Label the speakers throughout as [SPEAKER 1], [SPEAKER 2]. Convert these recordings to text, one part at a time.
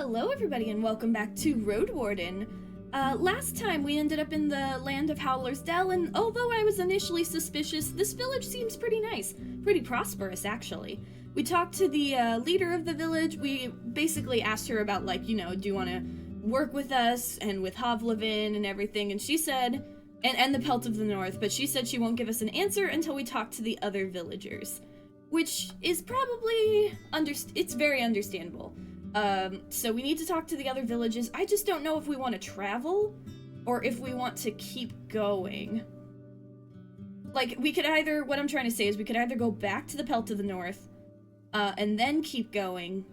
[SPEAKER 1] Hello everybody and welcome back to Roadwarden. Last time we ended up in the land of Howler's Dell, and although I was initially suspicious, this village seems pretty nice. Pretty prosperous, actually. We talked to the leader of the village. We basically asked her about, like, do you want to work with us and with Hovlevin and everything, and she said, and the Pelt of the North, but she said she won't give us an answer until we talk to the other villagers. Which is probably, it's very understandable. So we need to talk to the other villages. I just don't know if we want to travel or if we want to keep going. Like, we could either, what I'm trying to say is we could either go back to the Pelt of the North, and then keep going,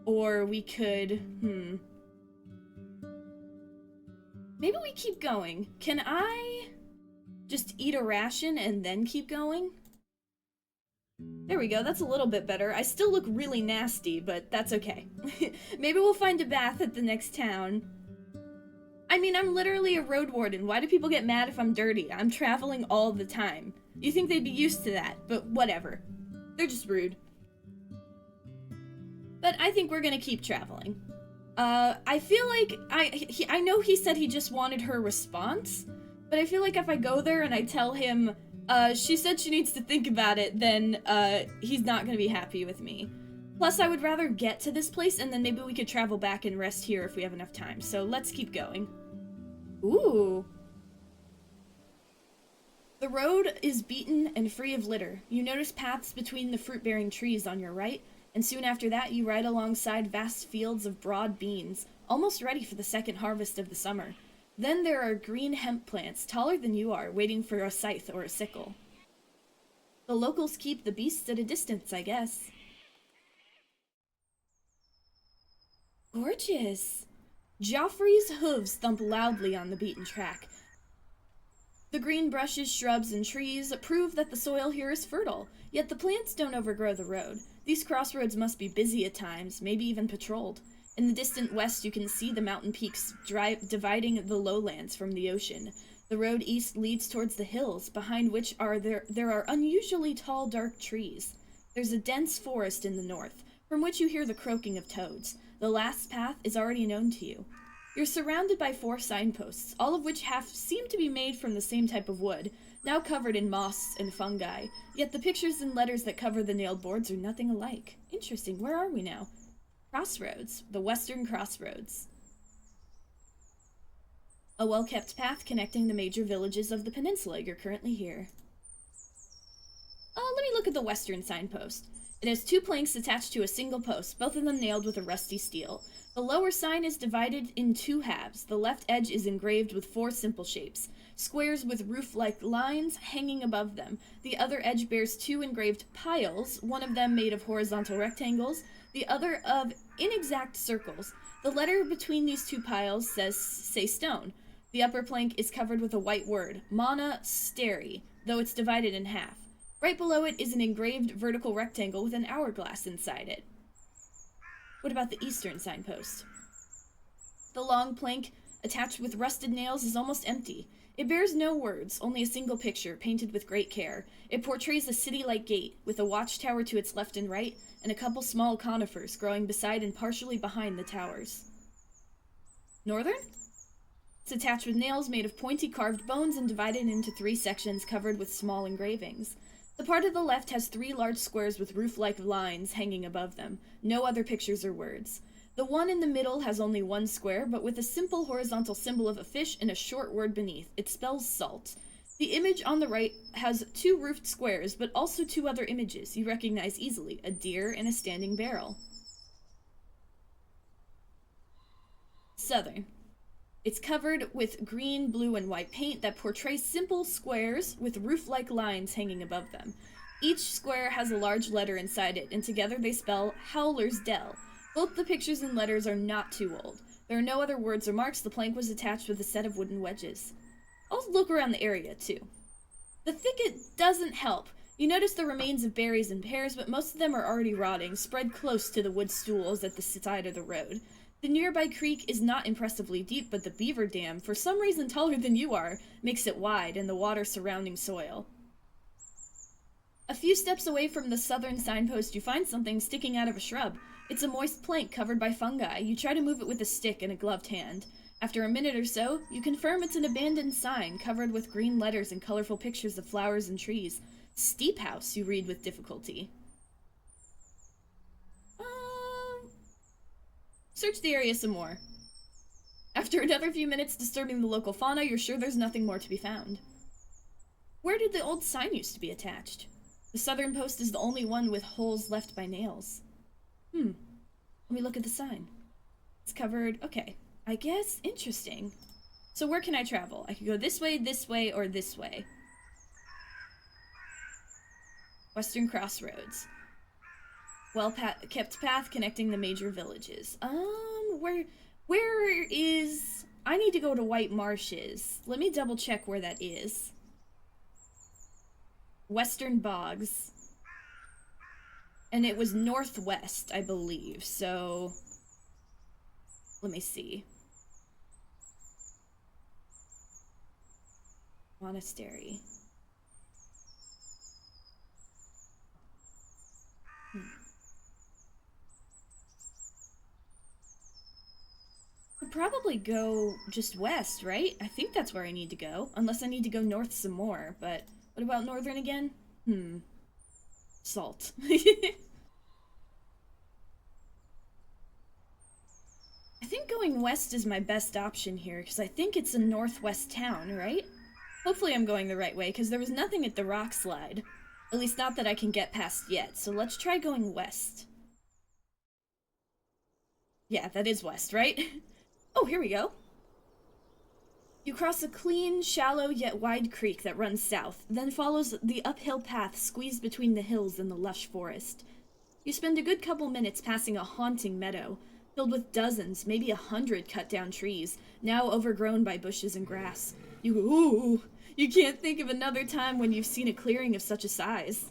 [SPEAKER 1] or we could, maybe we keep going. Can I just eat a ration and then keep going? There we go, that's a little bit better. I still look really nasty, but that's okay. Maybe we'll find a bath at the next town. I mean, I'm literally a road warden. Why do people get mad if I'm dirty? I'm traveling all the time. You think they'd be used to that, but whatever. They're just rude. But I think we're gonna keep traveling. I feel like, I know he said he just wanted her response, but I feel like if I go there and I tell him, she said she needs to think about it, then, he's not gonna be happy with me. Plus, I would rather get to this place, and then maybe we could travel back and rest here if we have enough time. So let's keep going. Ooh. The road is beaten and free of litter. You notice paths between the fruit-bearing trees on your right, and soon after that you ride alongside vast fields of broad beans, almost ready for the second harvest of the summer. Then there are green hemp plants, taller than you are, waiting for a scythe or a sickle. The locals keep the beasts at a distance, I guess. Gorgeous! Joffrey's hooves thump loudly on the beaten track. The green brushes, shrubs, and trees prove that the soil here is fertile, yet the plants don't overgrow the road. These crossroads must be busy at times, maybe even patrolled. In the distant west, you can see the mountain peaks dividing the lowlands from the ocean. The road east leads towards the hills, behind which there are unusually tall, dark trees. There's a dense forest in the north, from which you hear the croaking of toads. The last path is already known to you. You're surrounded by 4 signposts, all of which seem to be made from the same type of wood, now covered in moss and fungi, yet the pictures and letters that cover the nailed boards are nothing alike. Interesting, where are we now? Crossroads, the western crossroads. A well-kept path connecting the major villages of the peninsula. You're currently here. Let me look at the western signpost. It has 2 planks attached to a single post, both of them nailed with a rusty steel. The lower sign is divided in 2 halves. The left edge is engraved with 4 simple shapes, squares with roof-like lines hanging above them. The other edge bears 2 engraved piles, one of them made of horizontal rectangles, the other of inexact circles. The letter between these 2 piles says "Say Stone." The upper plank is covered with a white word, Monastery, though it's divided in half. Right below it is an engraved vertical rectangle with an hourglass inside it. What about the eastern signpost? The long plank, attached with rusted nails, is almost empty. It bears no words, only a single picture, painted with great care. It portrays a city-like gate, with a watchtower to its left and right, and a couple small conifers growing beside and partially behind the towers. Northern? It's attached with nails made of pointy carved bones and divided into 3 sections covered with small engravings. The part of the left has 3 large squares with roof-like lines hanging above them. No other pictures or words. The one in the middle has only 1 square, but with a simple horizontal symbol of a fish and a short word beneath. It spells salt. The image on the right has 2 roofed squares, but also 2 other images you recognize easily, a deer and a standing barrel. Southern. It's covered with green, blue, and white paint that portrays simple squares with roof-like lines hanging above them. Each square has a large letter inside it, and together they spell Howler's Dell. Both the pictures and letters are not too old. There are no other words or marks. The plank was attached with a set of wooden wedges. I'll look around the area, too. The thicket doesn't help. You notice the remains of berries and pears, but most of them are already rotting, spread close to the wood stools at the side of the road. The nearby creek is not impressively deep, but the beaver dam, for some reason taller than you are, makes it wide, and the water surrounding soil. A few steps away from the southern signpost, you find something sticking out of a shrub. It's a moist plank covered by fungi. You try to move it with a stick in a gloved hand. After a minute or so, you confirm it's an abandoned sign covered with green letters and colorful pictures of flowers and trees. Steep House, you read with difficulty. Search the area some more. After another few minutes disturbing the local fauna, you're sure there's nothing more to be found. Where did the old sign used to be attached? The southern post is the only one with holes left by nails. Let me look at the sign. It's covered. Okay. I guess. Interesting. So where can I travel? I could go this way, or this way. Western Crossroads. Well-kept path connecting the major villages. Where is... I need to go to White Marshes. Let me double check where that is. Western Bogs. And it was northwest, I believe, so... Let me see. Monastery. Could probably go just west, right? I think that's where I need to go. Unless I need to go north some more, but... What about northern again? Salt. I think going west is my best option here, because I think it's a northwest town, right? Hopefully I'm going the right way, because there was nothing at the rock slide. At least not that I can get past yet, so let's try going west. Yeah, that is west, right? Oh, here we go. You cross a clean, shallow, yet wide creek that runs south, then follows the uphill path squeezed between the hills and the lush forest. You spend a good couple minutes passing a haunting meadow, filled with dozens, maybe 100 cut-down trees, now overgrown by bushes and grass. You go, ooh, you can't think of another time when you've seen a clearing of such a size.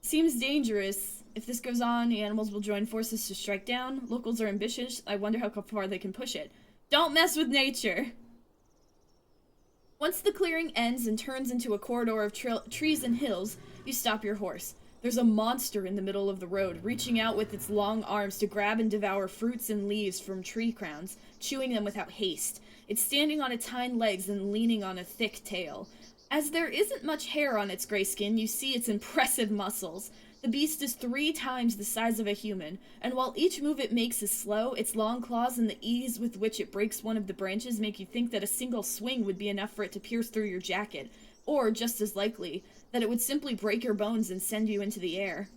[SPEAKER 1] Seems dangerous. If this goes on, the animals will join forces to strike down. Locals are ambitious. I wonder how far they can push it. Don't mess with nature! Once the clearing ends and turns into a corridor of trees and hills, you stop your horse. There's a monster in the middle of the road, reaching out with its long arms to grab and devour fruits and leaves from tree crowns, chewing them without haste. It's standing on its hind legs and leaning on a thick tail. As there isn't much hair on its gray skin, you see its impressive muscles. The beast is 3 times the size of a human, and while each move it makes is slow, its long claws and the ease with which it breaks one of the branches make you think that a single swing would be enough for it to pierce through your jacket, or, just as likely, that it would simply break your bones and send you into the air.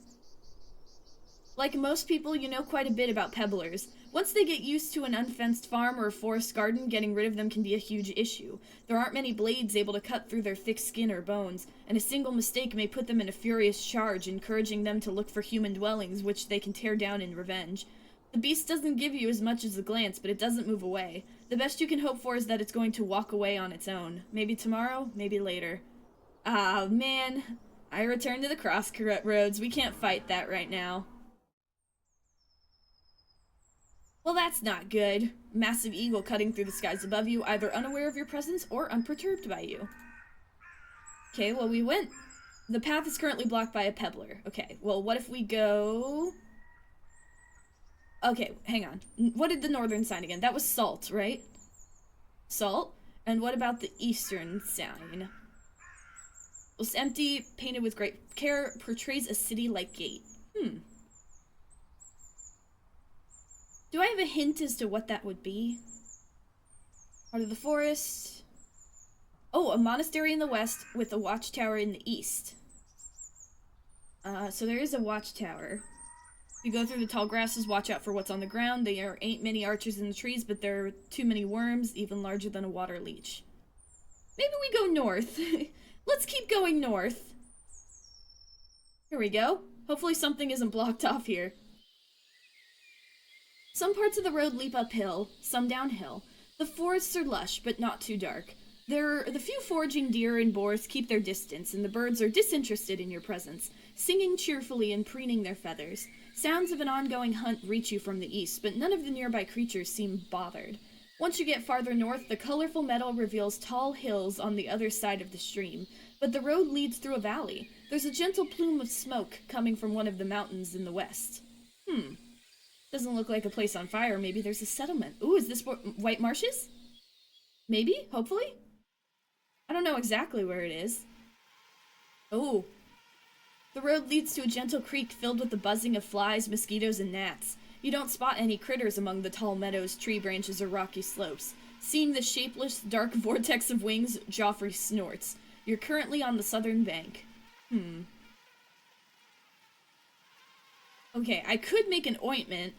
[SPEAKER 1] Like most people, you know quite a bit about pebblers. Once they get used to an unfenced farm or a forest garden, getting rid of them can be a huge issue. There aren't many blades able to cut through their thick skin or bones, and a single mistake may put them in a furious charge, encouraging them to look for human dwellings which they can tear down in revenge. The beast doesn't give you as much as a glance, but it doesn't move away. The best you can hope for is that it's going to walk away on its own. Maybe tomorrow, maybe later. Ah, man. I return to the crossroads. We can't fight that right now. Well, that's not good. Massive eagle cutting through the skies above you, either unaware of your presence or unperturbed by you. Okay, well, we went... The path is currently blocked by a pebbler. Okay, well, what if we go... Okay, hang on. What did the northern sign again? That was salt, right? Salt? And what about the eastern sign? It's empty, painted with great care, portrays a city-like gate. Do I have a hint as to what that would be? Part of the forest. Oh, a monastery in the west with a watchtower in the east. So there is a watchtower. If you go through the tall grasses, watch out for what's on the ground. There ain't many archers in the trees, but there are too many worms, even larger than a water leech. Maybe we go north. Let's keep going north. Here we go. Hopefully something isn't blocked off here. Some parts of the road leap uphill, some downhill. The forests are lush, but not too dark. The few foraging deer and boars keep their distance, and the birds are disinterested in your presence, singing cheerfully and preening their feathers. Sounds of an ongoing hunt reach you from the east, but none of the nearby creatures seem bothered. Once you get farther north, the colorful meadow reveals tall hills on the other side of the stream, but the road leads through a valley. There's a gentle plume of smoke coming from one of the mountains in the west. Doesn't look like a place on fire. Maybe there's a settlement. Ooh, is this White Marshes? Maybe? Hopefully? I don't know exactly where it is. Oh. The road leads to a gentle creek filled with the buzzing of flies, mosquitoes, and gnats. You don't spot any critters among the tall meadows, tree branches, or rocky slopes. Seeing the shapeless, dark vortex of wings, Joffrey snorts. You're currently on the southern bank. Okay, I could make an ointment.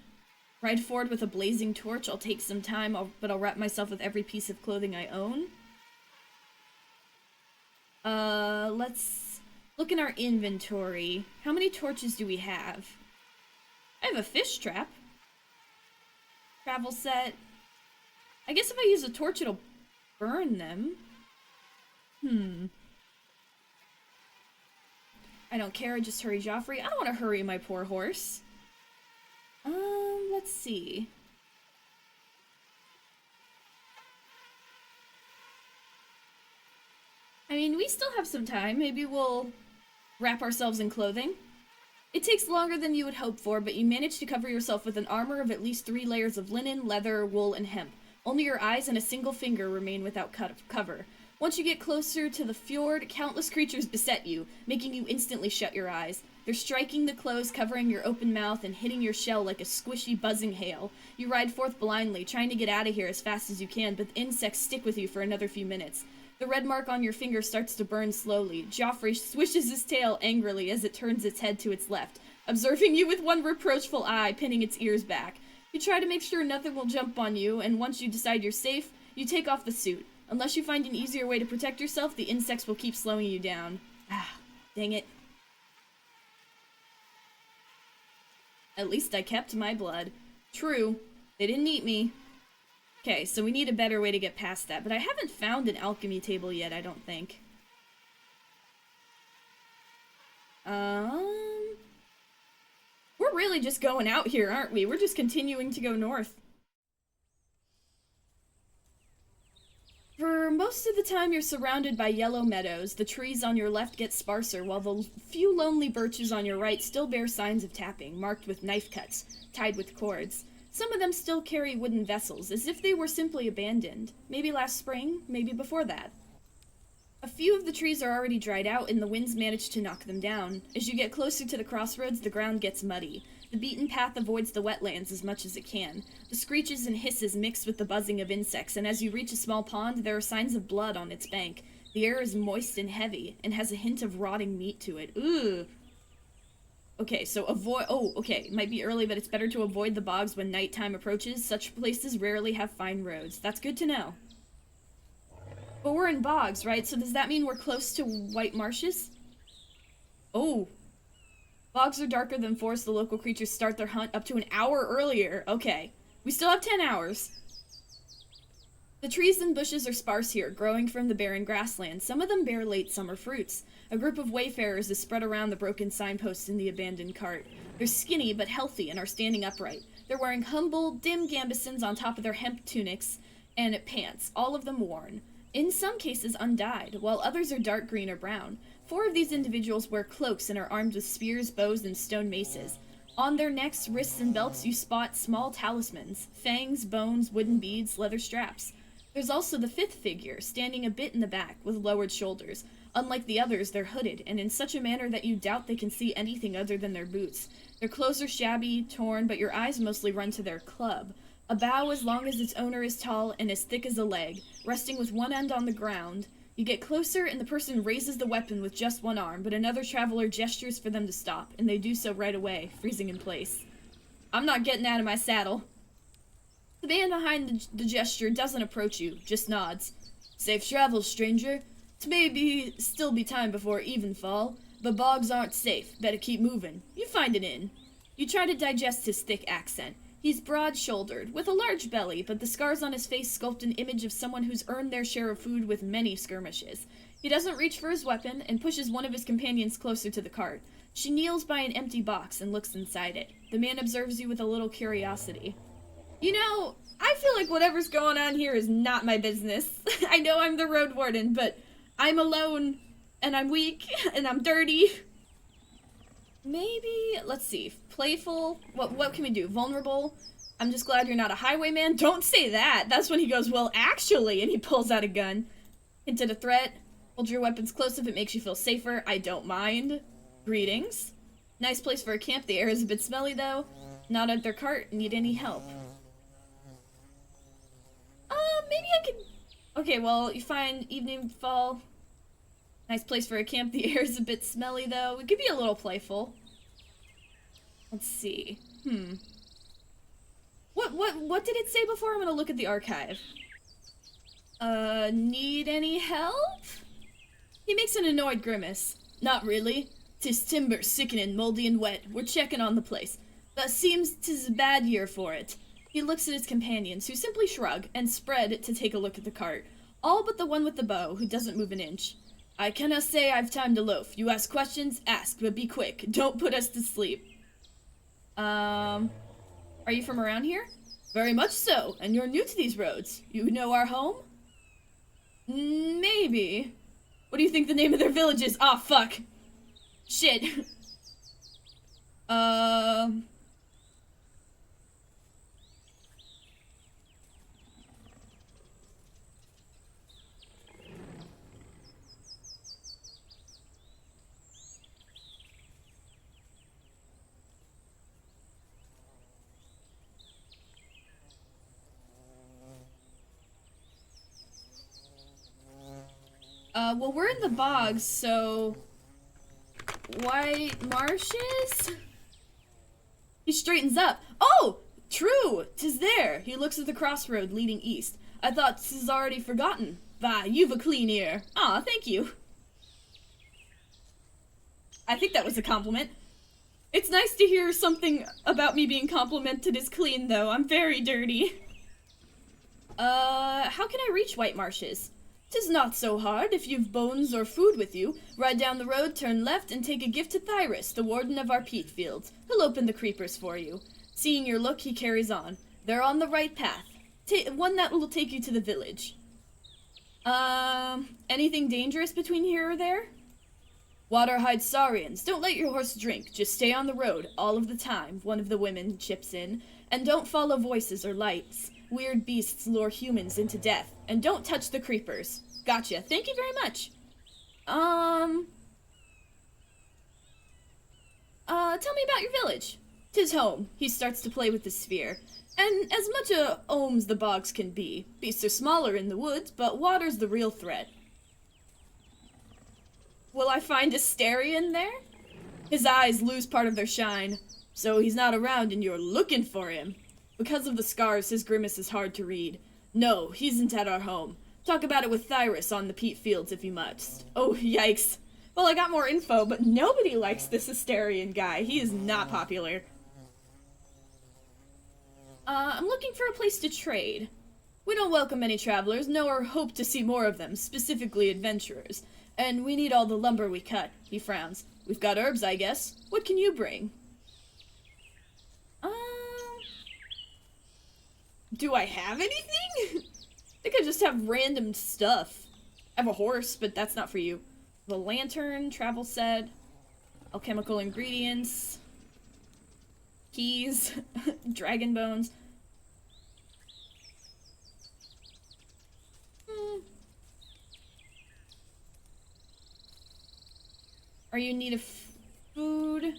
[SPEAKER 1] Ride forward with a blazing torch. I'll take some time, but I'll wrap myself with every piece of clothing I own. Let's look in our inventory. How many torches do we have? I have a fish trap. Travel set. I guess if I use a torch, it'll burn them. I don't care, I just hurry Joffrey. I don't want to hurry my poor horse. Let's see. I mean, we still have some time. Maybe we'll wrap ourselves in clothing. It takes longer than you would hope for, but you manage to cover yourself with an armor of at least 3 layers of linen, leather, wool, and hemp. Only your eyes and a single finger remain without cover. Once you get closer to the fjord, countless creatures beset you, making you instantly shut your eyes. They're striking the clothes, covering your open mouth, and hitting your shell like a squishy, buzzing hail. You ride forth blindly, trying to get out of here as fast as you can, but the insects stick with you for another few minutes. The red mark on your finger starts to burn slowly. Joffrey swishes his tail angrily as it turns its head to its left, observing you with one reproachful eye, pinning its ears back. You try to make sure nothing will jump on you, and once you decide you're safe, you take off the suit. Unless you find an easier way to protect yourself, the insects will keep slowing you down. Ah, dang it. At least I kept my blood. True, they didn't eat me. Okay, so we need a better way to get past that, but I haven't found an alchemy table yet, I don't think. We're really just going out here, aren't we? We're just continuing to go north. For most of the time, you're surrounded by yellow meadows. The trees on your left get sparser, while the few lonely birches on your right still bear signs of tapping, marked with knife cuts, tied with cords. Some of them still carry wooden vessels, as if they were simply abandoned. Maybe last spring, maybe before that. A few of the trees are already dried out, and the winds manage to knock them down. As you get closer to the crossroads, the ground gets muddy. The beaten path avoids the wetlands as much as it can. The screeches and hisses mix with the buzzing of insects, and as you reach a small pond, there are signs of blood on its bank. The air is moist and heavy, and has a hint of rotting meat to it. Ooh. Okay, so okay, might be early, but it's better to avoid the bogs when nighttime approaches. Such places rarely have fine roads. That's good to know. But we're in bogs, right? So does that mean we're close to White Marshes? Oh. Bogs are darker than forests. The local creatures start their hunt up to an hour earlier. Okay. We still have 10 hours. The trees and bushes are sparse here, growing from the barren grassland. Some of them bear late summer fruits. A group of wayfarers is spread around the broken signposts in the abandoned cart. They're skinny but healthy and are standing upright. They're wearing humble, dim gambesons on top of their hemp tunics and pants, all of them worn. In some cases undyed, while others are dark green or brown. 4 of these individuals wear cloaks and are armed with spears, bows, and stone maces. On their necks, wrists, and belts you spot small talismans, fangs, bones, wooden beads, leather straps. There's also the 5th figure, standing a bit in the back, with lowered shoulders. Unlike the others, they're hooded, and in such a manner that you doubt they can see anything other than their boots. Their clothes are shabby, torn, but your eyes mostly run to their club. A bough as long as its owner is tall and as thick as a leg, resting with one end on the ground. You get closer and the person raises the weapon with just one arm, but another traveler gestures for them to stop, and they do so right away, freezing in place. I'm not getting out of my saddle. The man behind the gesture doesn't approach you, just nods. Safe travels, stranger. It may still be time before evenfall, but bogs aren't safe. Better keep moving. You find an inn. You try to digest his thick accent. He's broad-shouldered, with a large belly, but the scars on his face sculpt an image of someone who's earned their share of food with many skirmishes. He doesn't reach for his weapon, and pushes one of his companions closer to the cart. She kneels by an empty box and looks inside it. The man observes you with a little curiosity. You know, I feel like whatever's going on here is not my business. I know I'm the Roadwarden, but I'm alone, and I'm weak, and I'm dirty. Maybe, let's see, playful, what can we do? Vulnerable? I'm just glad you're not a highwayman. Don't say that! That's when he goes, well, actually, and he pulls out a gun. Hinted a threat. Hold your weapons close if it makes you feel safer. I don't mind. Greetings. Nice place for a camp. The air is a bit smelly, though. Not at their cart. Need any help? Maybe I could... Okay, well, you find evening fall. Nice place for a camp. The air is a bit smelly, though. We could be a little playful. Let's see. What did it say before? I'm gonna look at the archive. Need any help? He makes an annoyed grimace. Not really. 'Tis timber, sickening, moldy and wet. We're checking on the place. But seems 'tis a bad year for it. He looks at his companions, who simply shrug, and spread to take a look at the cart. All but the one with the bow, who doesn't move an inch. I cannot say I've time to loaf. You ask questions? Ask, but be quick. Don't put us to sleep. Are you from around here? Very much so, and you're new to these roads. You know our home? Maybe. What do you think the name of their village is? Ah, fuck. Shit. Well, we're in the bogs, so... White Marshes? He straightens up. Oh! True! 'Tis there! He looks at the crossroad leading east. I thought 'tis already forgotten. Bah, you've a clean ear. Aw, thank you. I think that was a compliment. It's nice to hear something about me being complimented as clean, though. I'm very dirty. How can I reach White Marshes? 'Tis not so hard if you've bones or food with you. Ride down the road, turn left, and take a gift to Thyrus, the warden of our peat fields. He'll open the creepers for you. Seeing your look, he carries on. They're on the right path. One that will take you to the village. Anything dangerous between here or there? Water hides saurians. Don't let your horse drink. Just stay on the road all of the time, one of the women chips in. And don't follow voices or lights. Weird beasts lure humans into death. And don't touch the creepers. Gotcha. Thank you very much. Tell me about your village. 'Tis home. He starts to play with the sphere. And as much a ohms the bogs can be. Beasts are smaller in the woods, but water's the real threat. Will I find Asterion there? His eyes lose part of their shine. So he's not around and you're looking for him. Because of the scars, his grimace is hard to read. No, he isn't at our home. Talk about it with Thyrus on the peat fields if you must. Oh, yikes. Well, I got more info, but nobody likes this Asterion guy. He is not popular. I'm looking for a place to trade. We don't welcome any travelers, nor hope to see more of them, specifically adventurers. And we need all the lumber we cut. He frowns. We've got herbs, I guess. What can you bring? Do I have anything? I think I just have random stuff. I have a horse, but that's not for you. The lantern, travel set, alchemical ingredients, keys, dragon bones. Are you in need of food?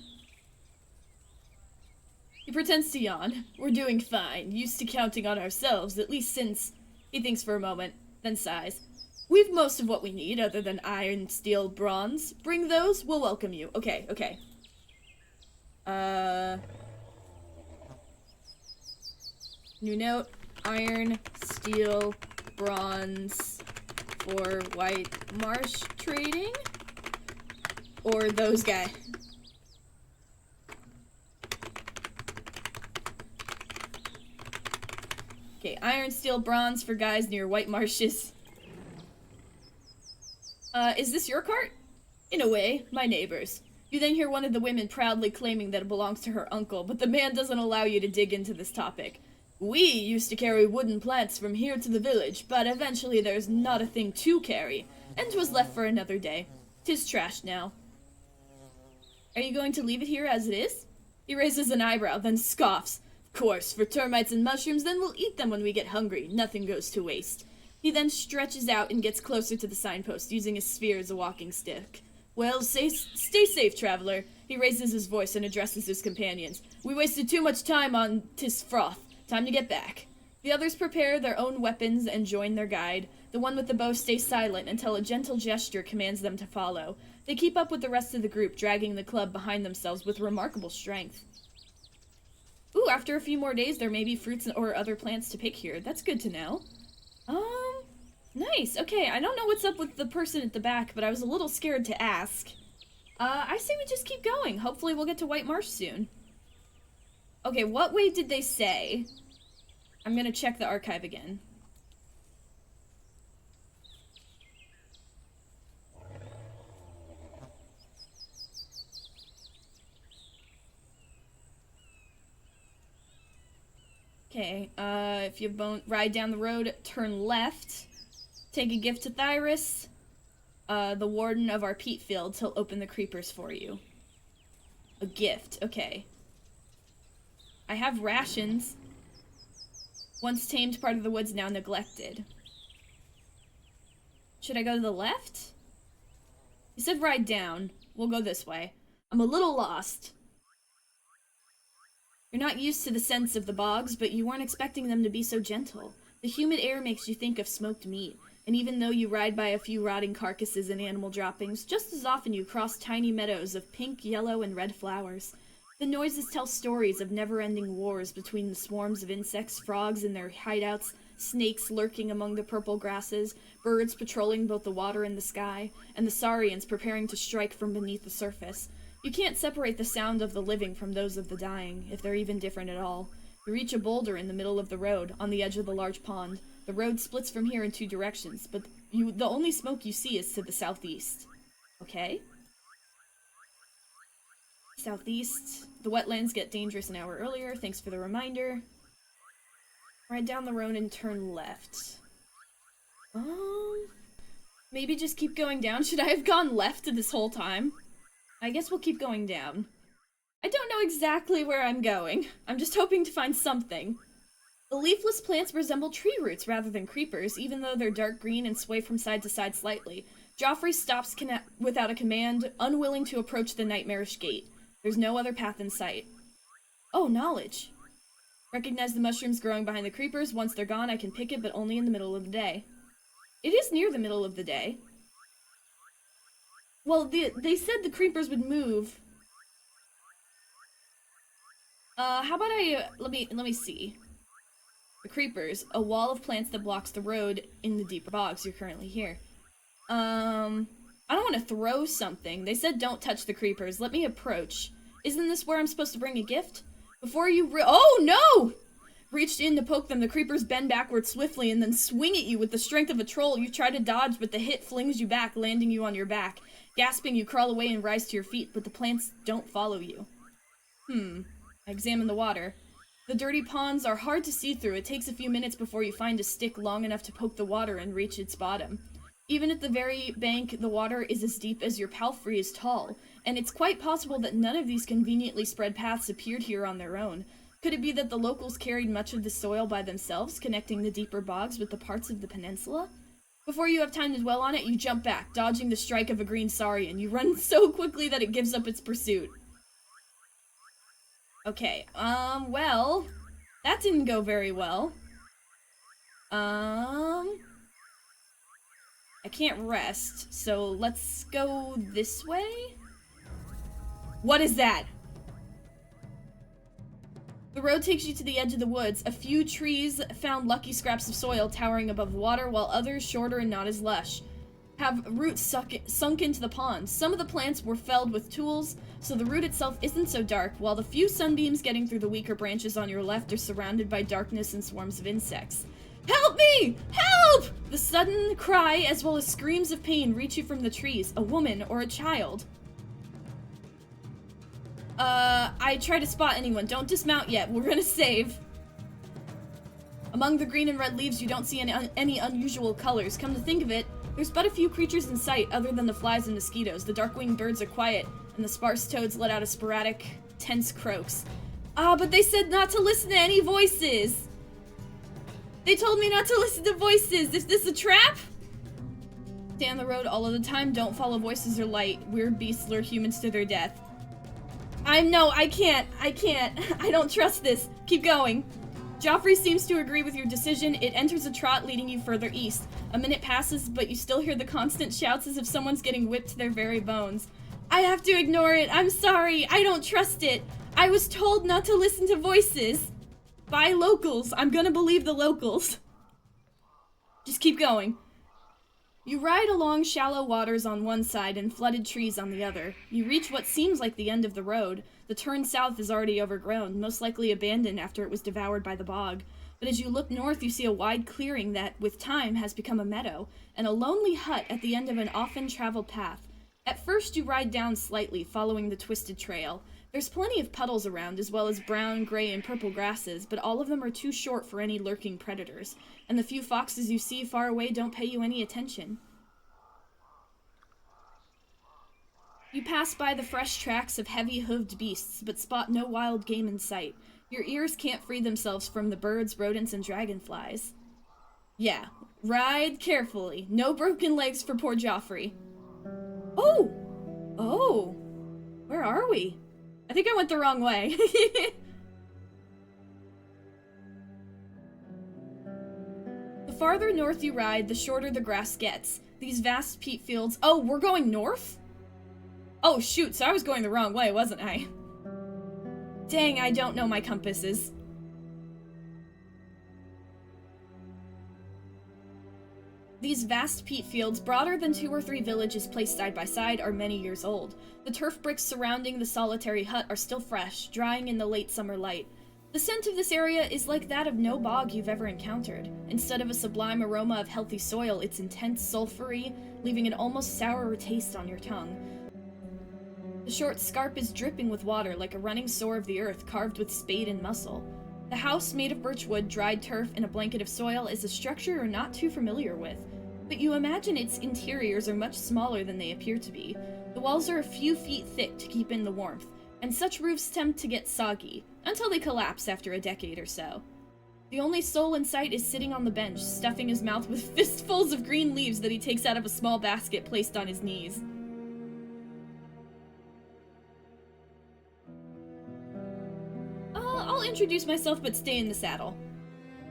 [SPEAKER 1] He pretends to yawn. We're doing fine, used to counting on ourselves, at least since... He thinks for a moment, then sighs. We've most of what we need, other than iron, steel, bronze. Bring those, we'll welcome you. Okay, okay. New note. Iron, steel, bronze for White Marsh trading? Or those guys. Okay, iron, steel, bronze for guys near White Marshes. Is this your cart? In a way, my neighbor's. You then hear one of the women proudly claiming that it belongs to her uncle, but the man doesn't allow you to dig into this topic. We used to carry wooden planks from here to the village, but eventually there's not a thing to carry, and 'twas left for another day. 'Tis trashed now. Are you going to leave it here as it is? He raises an eyebrow, then scoffs. Of course, for termites and mushrooms, then we'll eat them when we get hungry. Nothing goes to waste. He then stretches out and gets closer to the signpost, using his sphere as a walking stick. Well, stay safe, traveler. He raises his voice and addresses his companions. We wasted too much time on Tis Froth. Time to get back. The others prepare their own weapons and join their guide. The one with the bow stays silent until a gentle gesture commands them to follow. They keep up with the rest of the group, dragging the club behind themselves with remarkable strength. Ooh, after a few more days, there may be fruits or other plants to pick here. That's good to know. Nice. Okay, I don't know what's up with the person at the back, but I was a little scared to ask. I say we just keep going. Hopefully we'll get to White Marsh soon. Okay, what way did they say? I'm gonna check the archive again. Okay, if you won't ride down the road, turn left. Take a gift to Thyrus. The warden of our peat fields, he'll open the creepers for you. A gift, okay. I have rations. Once tamed, part of the woods, now neglected. Should I go to the left? He said ride down. We'll go this way. I'm a little lost. You're not used to the scents of the bogs, but you weren't expecting them to be so gentle. The humid air makes you think of smoked meat, and even though you ride by a few rotting carcasses and animal droppings, just as often you cross tiny meadows of pink, yellow, and red flowers. The noises tell stories of never-ending wars between the swarms of insects, frogs in their hideouts, snakes lurking among the purple grasses, birds patrolling both the water and the sky, and the saurians preparing to strike from beneath the surface. You can't separate the sound of the living from those of the dying, if they're even different at all. You reach a boulder in the middle of the road, on the edge of the large pond. The road splits from here in two directions, but the only smoke you see is to the southeast. Okay? Southeast. The wetlands get dangerous an hour earlier. Thanks for the reminder. Ride down the road and turn left. Maybe just keep going down. Should I have gone left this whole time? I guess we'll keep going down. I don't know exactly where I'm going. I'm just hoping to find something. The leafless plants resemble tree roots rather than creepers, even though they're dark green and sway from side to side slightly. Joffrey stops without a command, unwilling to approach the nightmarish gate. There's no other path in sight. Oh, knowledge. Recognize the mushrooms growing behind the creepers. Once they're gone, I can pick it, but only in the middle of the day. It is near the middle of the day. Well, they said the creepers would move. How about let me see. The creepers, a wall of plants that blocks the road in the deeper bogs. You're currently here. I don't want to throw something. They said don't touch the creepers. Let me approach. Isn't this where I'm supposed to bring a gift? Before you oh no! Reached in to poke them, the creepers bend backward swiftly and then swing at you with the strength of a troll. You try to dodge, but the hit flings you back, landing you on your back. Gasping, you crawl away and rise to your feet, but the plants don't follow you. I examine the water. The dirty ponds are hard to see through. It takes a few minutes before you find a stick long enough to poke the water and reach its bottom. Even at the very bank, the water is as deep as your palfrey is tall, and it's quite possible that none of these conveniently spread paths appeared here on their own. Could it be that the locals carried much of the soil by themselves, connecting the deeper bogs with the parts of the peninsula? Before you have time to dwell on it, you jump back, dodging the strike of a green saurian. You run so quickly that it gives up its pursuit. Okay, well, that didn't go very well. I can't rest, so let's go this way? What is that? The road takes you to the edge of the woods. A few trees found lucky scraps of soil towering above the water, while others, shorter and not as lush, have roots sunk into the pond. Some of the plants were felled with tools, so the root itself isn't so dark, while the few sunbeams getting through the weaker branches on your left are surrounded by darkness and swarms of insects. Help me! Help! The sudden cry, as well as screams of pain, reach you from the trees. A woman or a child. I try to spot anyone. Don't dismount yet. We're gonna save. Among the green and red leaves, you don't see any unusual colors. Come to think of it, there's but a few creatures in sight other than the flies and mosquitoes. The dark-winged birds are quiet, and and the sparse toads let out a sporadic, tense croaks. Ah, but they said not to listen to any voices! They told me not to listen to voices! Is this a trap? Stay on the road all of the time, don't follow voices or light. Weird beasts lure humans to their death. I can't. I don't trust this. Keep going. Joffrey seems to agree with your decision. It enters a trot leading you further east. A minute passes, but you still hear the constant shouts as if someone's getting whipped to their very bones. I have to ignore it. I'm sorry. I don't trust it. I was told not to listen to voices. By locals. I'm gonna believe the locals. Just keep going. You ride along shallow waters on one side and flooded trees on the other. You reach what seems like the end of the road. The turn south is already overgrown, most likely abandoned after it was devoured by the bog. But as you look north, you see a wide clearing that, with time, has become a meadow, and a lonely hut at the end of an often-traveled path. At first, you ride down slightly, following the twisted trail. There's plenty of puddles around, as well as brown, gray, and purple grasses, but all of them are too short for any lurking predators, and the few foxes you see far away don't pay you any attention. You pass by the fresh tracks of heavy-hooved beasts, but spot no wild game in sight. Your ears can't free themselves from the birds, rodents, and dragonflies. Yeah, ride carefully. No broken legs for poor Joffrey. Oh! Where are we? I think I went the wrong way. The farther north you ride, the shorter the grass gets. These vast peat fields... Oh, we're going north? Oh, shoot, so I was going the wrong way, wasn't I? Dang, I don't know my compasses. These vast peat fields, broader than 2 or 3 villages placed side by side, are many years old. The turf bricks surrounding the solitary hut are still fresh, drying in the late summer light. The scent of this area is like that of no bog you've ever encountered. Instead of a sublime aroma of healthy soil, it's intense, sulfury, leaving an almost sour taste on your tongue. The short scarp is dripping with water like a running sore of the earth carved with spade and muscle. The house, made of birch wood, dried turf, and a blanket of soil, is a structure you're not too familiar with, but you imagine its interiors are much smaller than they appear to be. The walls are a few feet thick to keep in the warmth, and such roofs tend to get soggy, until they collapse after a decade or so. The only soul in sight is sitting on the bench, stuffing his mouth with fistfuls of green leaves that he takes out of a small basket placed on his knees. I'll introduce myself, but stay in the saddle.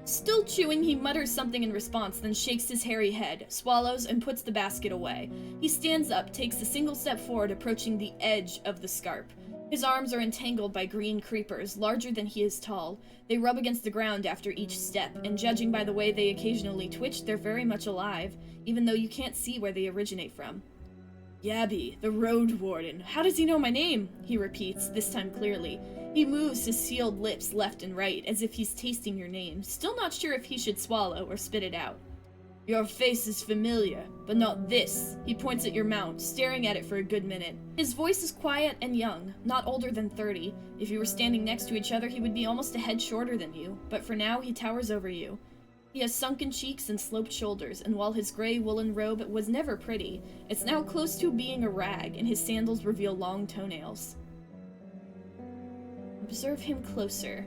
[SPEAKER 1] Still chewing, he mutters something in response, then shakes his hairy head, swallows, and puts the basket away. He stands up, takes a single step forward, approaching the edge of the scarp. His arms are entangled by green creepers, larger than he is tall. They rub against the ground after each step, and judging by the way they occasionally twitch, they're very much alive, even though you can't see where they originate from. Yabby, the Roadwarden. How does he know my name? He repeats, this time clearly. He moves his sealed lips left and right, as if he's tasting your name, still not sure if he should swallow or spit it out. Your face is familiar, but not this. He points at your mount, staring at it for a good minute. His voice is quiet and young, not older than 30. If you were standing next to each other, he would be almost a head shorter than you, but for now, he towers over you. He has sunken cheeks and sloped shoulders, and while his gray woolen robe was never pretty, it's now close to being a rag, and his sandals reveal long toenails. Observe him closer.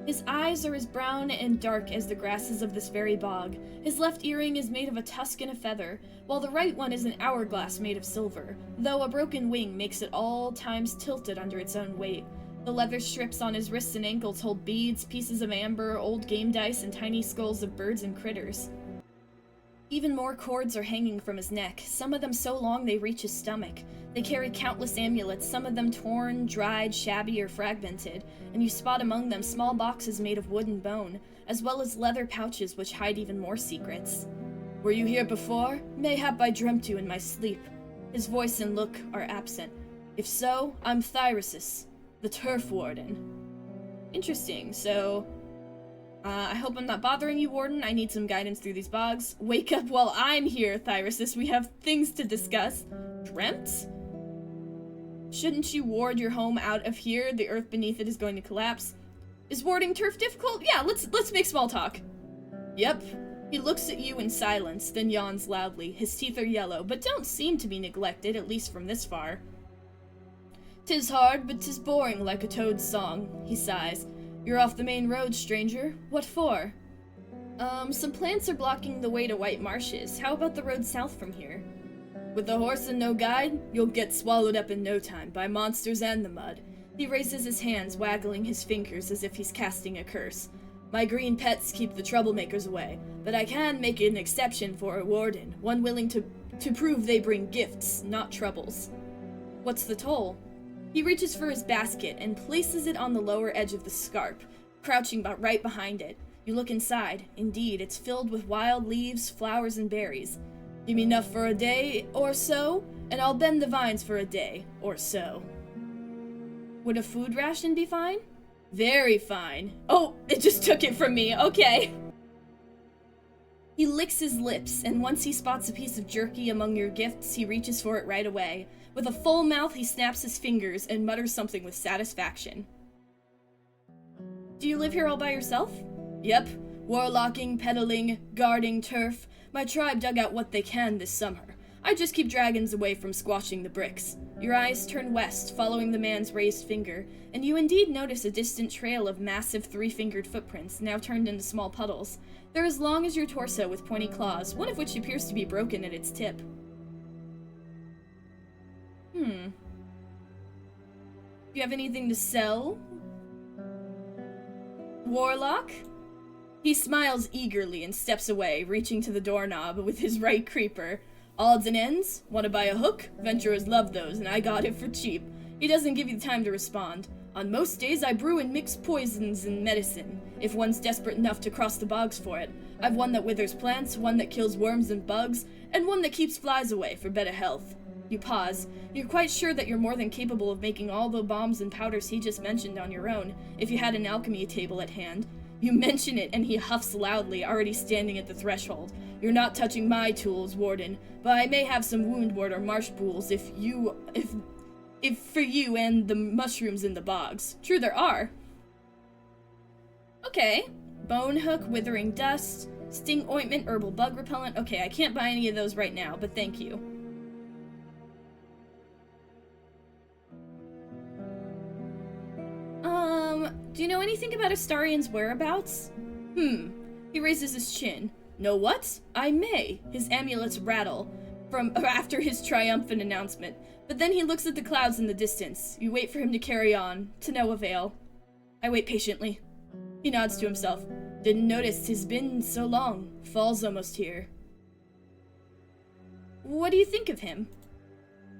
[SPEAKER 1] His eyes are as brown and dark as the grasses of this very bog. His left earring is made of a tusk and a feather, while the right one is an hourglass made of silver, though a broken wing makes it all times tilted under its own weight. The leather strips on his wrists and ankles hold beads, pieces of amber, old game dice, and tiny skulls of birds and critters. Even more cords are hanging from his neck, some of them so long they reach his stomach. They carry countless amulets, some of them torn, dried, shabby, or fragmented, and you spot among them small boxes made of wood and bone, as well as leather pouches which hide even more secrets. Were you here before? Mayhap I dreamt you in my sleep. His voice and look are absent. If so, I'm Thyresis, the Turf Warden. Interesting, so... I hope I'm not bothering you, Warden. I need some guidance through these bogs. Wake up while I'm here, Thyresis. We have things to discuss. Dreamt? Shouldn't you ward your home out of here? The earth beneath it is going to collapse. Is warding turf difficult? Yeah, let's make small talk. Yep. He looks at you in silence, then yawns loudly. His teeth are yellow, but don't seem to be neglected, at least from this far. 'Tis hard, but 'tis boring like a toad's song, he sighs. You're off the main road, stranger. What for? Some plants are blocking the way to White Marshes. How about the road south from here? With a horse and no guide, you'll get swallowed up in no time by monsters and the mud. He raises his hands, waggling his fingers as if he's casting a curse. My green pets keep the troublemakers away, but I can make an exception for a warden, one willing to prove they bring gifts, not troubles. What's the toll? He reaches for his basket and places it on the lower edge of the scarp, crouching right behind it. You look inside. Indeed, it's filled with wild leaves, flowers, and berries. Give me enough for a day or so, and I'll bend the vines for a day or so. Would a food ration be fine? Very fine. Oh, it just took it from me. Okay. He licks his lips, and once he spots a piece of jerky among your gifts, he reaches for it right away. With a full mouth, he snaps his fingers and mutters something with satisfaction. Do you live here all by yourself? Yep. Warlocking, peddling, guarding turf. My tribe dug out what they can this summer. I just keep dragons away from squashing the bricks. Your eyes turn west, following the man's raised finger, and you indeed notice a distant trail of massive three-fingered footprints, now turned into small puddles. They're as long as your torso with pointy claws, one of which appears to be broken at its tip. Do you have anything to sell? Warlock? He smiles eagerly and steps away, reaching to the doorknob with his right creeper. Odds and ends? Want to buy a hook? Venturers love those, and I got it for cheap. He doesn't give you time to respond. On most days, I brew and mix poisons and medicine, if one's desperate enough to cross the bogs for it. I've one that withers plants, one that kills worms and bugs, and one that keeps flies away for better health. You pause. You're quite sure that you're more than capable of making all the bombs and powders he just mentioned on your own, if you had an alchemy table at hand. You mention it, and he huffs loudly, already standing at the threshold. You're not touching my tools, Warden, but I may have some woundwort or marsh pools if for you and the mushrooms in the bogs. True there are. Okay. Bone hook, withering dust, sting ointment, herbal bug repellent. Okay, I can't buy any of those right now, but thank you. Do you know anything about Astarian's whereabouts? He raises his chin. Know what? I may. His amulets rattle from after his triumphant announcement, but then he looks at the clouds in the distance. You wait for him to carry on, to no avail. I wait patiently. He nods to himself. Didn't notice 'tis been so long. Fall's almost here. What do you think of him?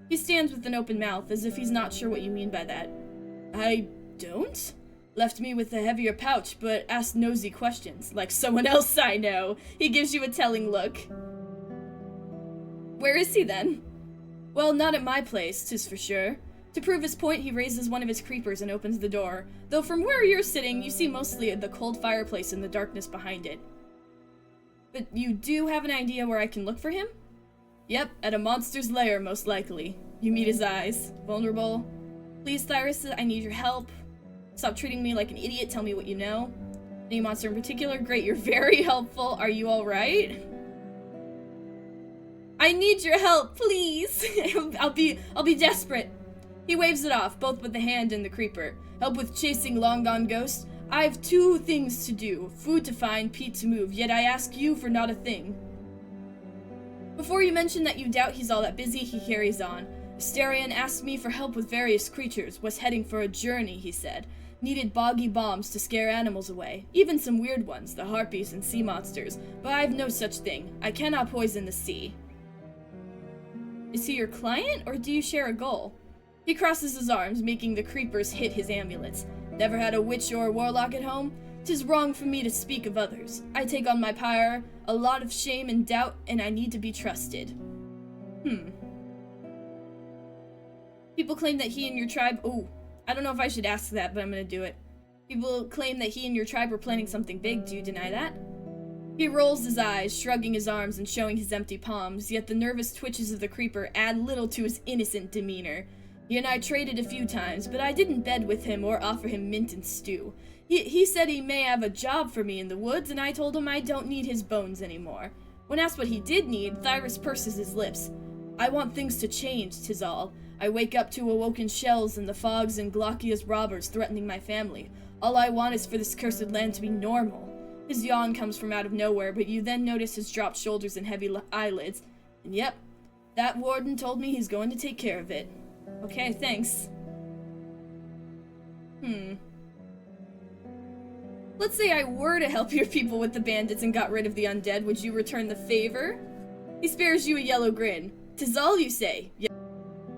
[SPEAKER 1] He stands with an open mouth, as if he's not sure what you mean by that. I don't? Left me with a heavier pouch, but asked nosy questions, like someone else I know. He gives you a telling look. Where is he, then? Well, not at my place, 'tis for sure. To prove his point, he raises one of his creepers and opens the door, though from where you're sitting, you see mostly the cold fireplace and the darkness behind it. But you do have an idea where I can look for him? Yep, at a monster's lair, most likely. You meet his eyes. Vulnerable. Please, Thyris, I need your help. Stop treating me like an idiot, tell me what you know. Any monster in particular? Great, you're very helpful. Are you alright? I need your help, please. I'll be desperate. He waves it off, both with the hand and the creeper. Help with chasing long-gone ghosts? I've 2 things to do. Food to find, Pete to move, yet I ask you for not a thing. Before you mention that you doubt he's all that busy, he carries on. Astarian asked me for help with various creatures, was heading for a journey, he said. Needed boggy bombs to scare animals away, even some weird ones, the harpies and sea monsters, but I've no such thing. I cannot poison the sea. Is he your client, or do you share a goal? He crosses his arms, making the creepers hit his amulets. Never had a witch or a warlock at home? 'Tis wrong for me to speak of others. I take on my pyre a lot of shame and doubt, and I need to be trusted. People claim that he and your tribe... Ooh, I don't know if I should ask that, but I'm gonna do it. People claim that he and your tribe were planning something big. Do you deny that? He rolls his eyes, shrugging his arms and showing his empty palms, yet the nervous twitches of the creeper add little to his innocent demeanor. He and I traded a few times, but I didn't bed with him or offer him mint and stew. He said he may have a job for me in the woods, and I told him I don't need his bones anymore. When asked what he did need, Thyris purses his lips. I want things to change, 'tis all. I wake up to awoken shells and the fogs and Glaucia's robbers threatening my family. All I want is for this cursed land to be normal. His yawn comes from out of nowhere, but you then notice his dropped shoulders and heavy eyelids. And yep, that warden told me he's going to take care of it. Okay, thanks. Let's say I were to help your people with the bandits and got rid of the undead, would you return the favor? He spares you a yellow grin. 'Tis all you say.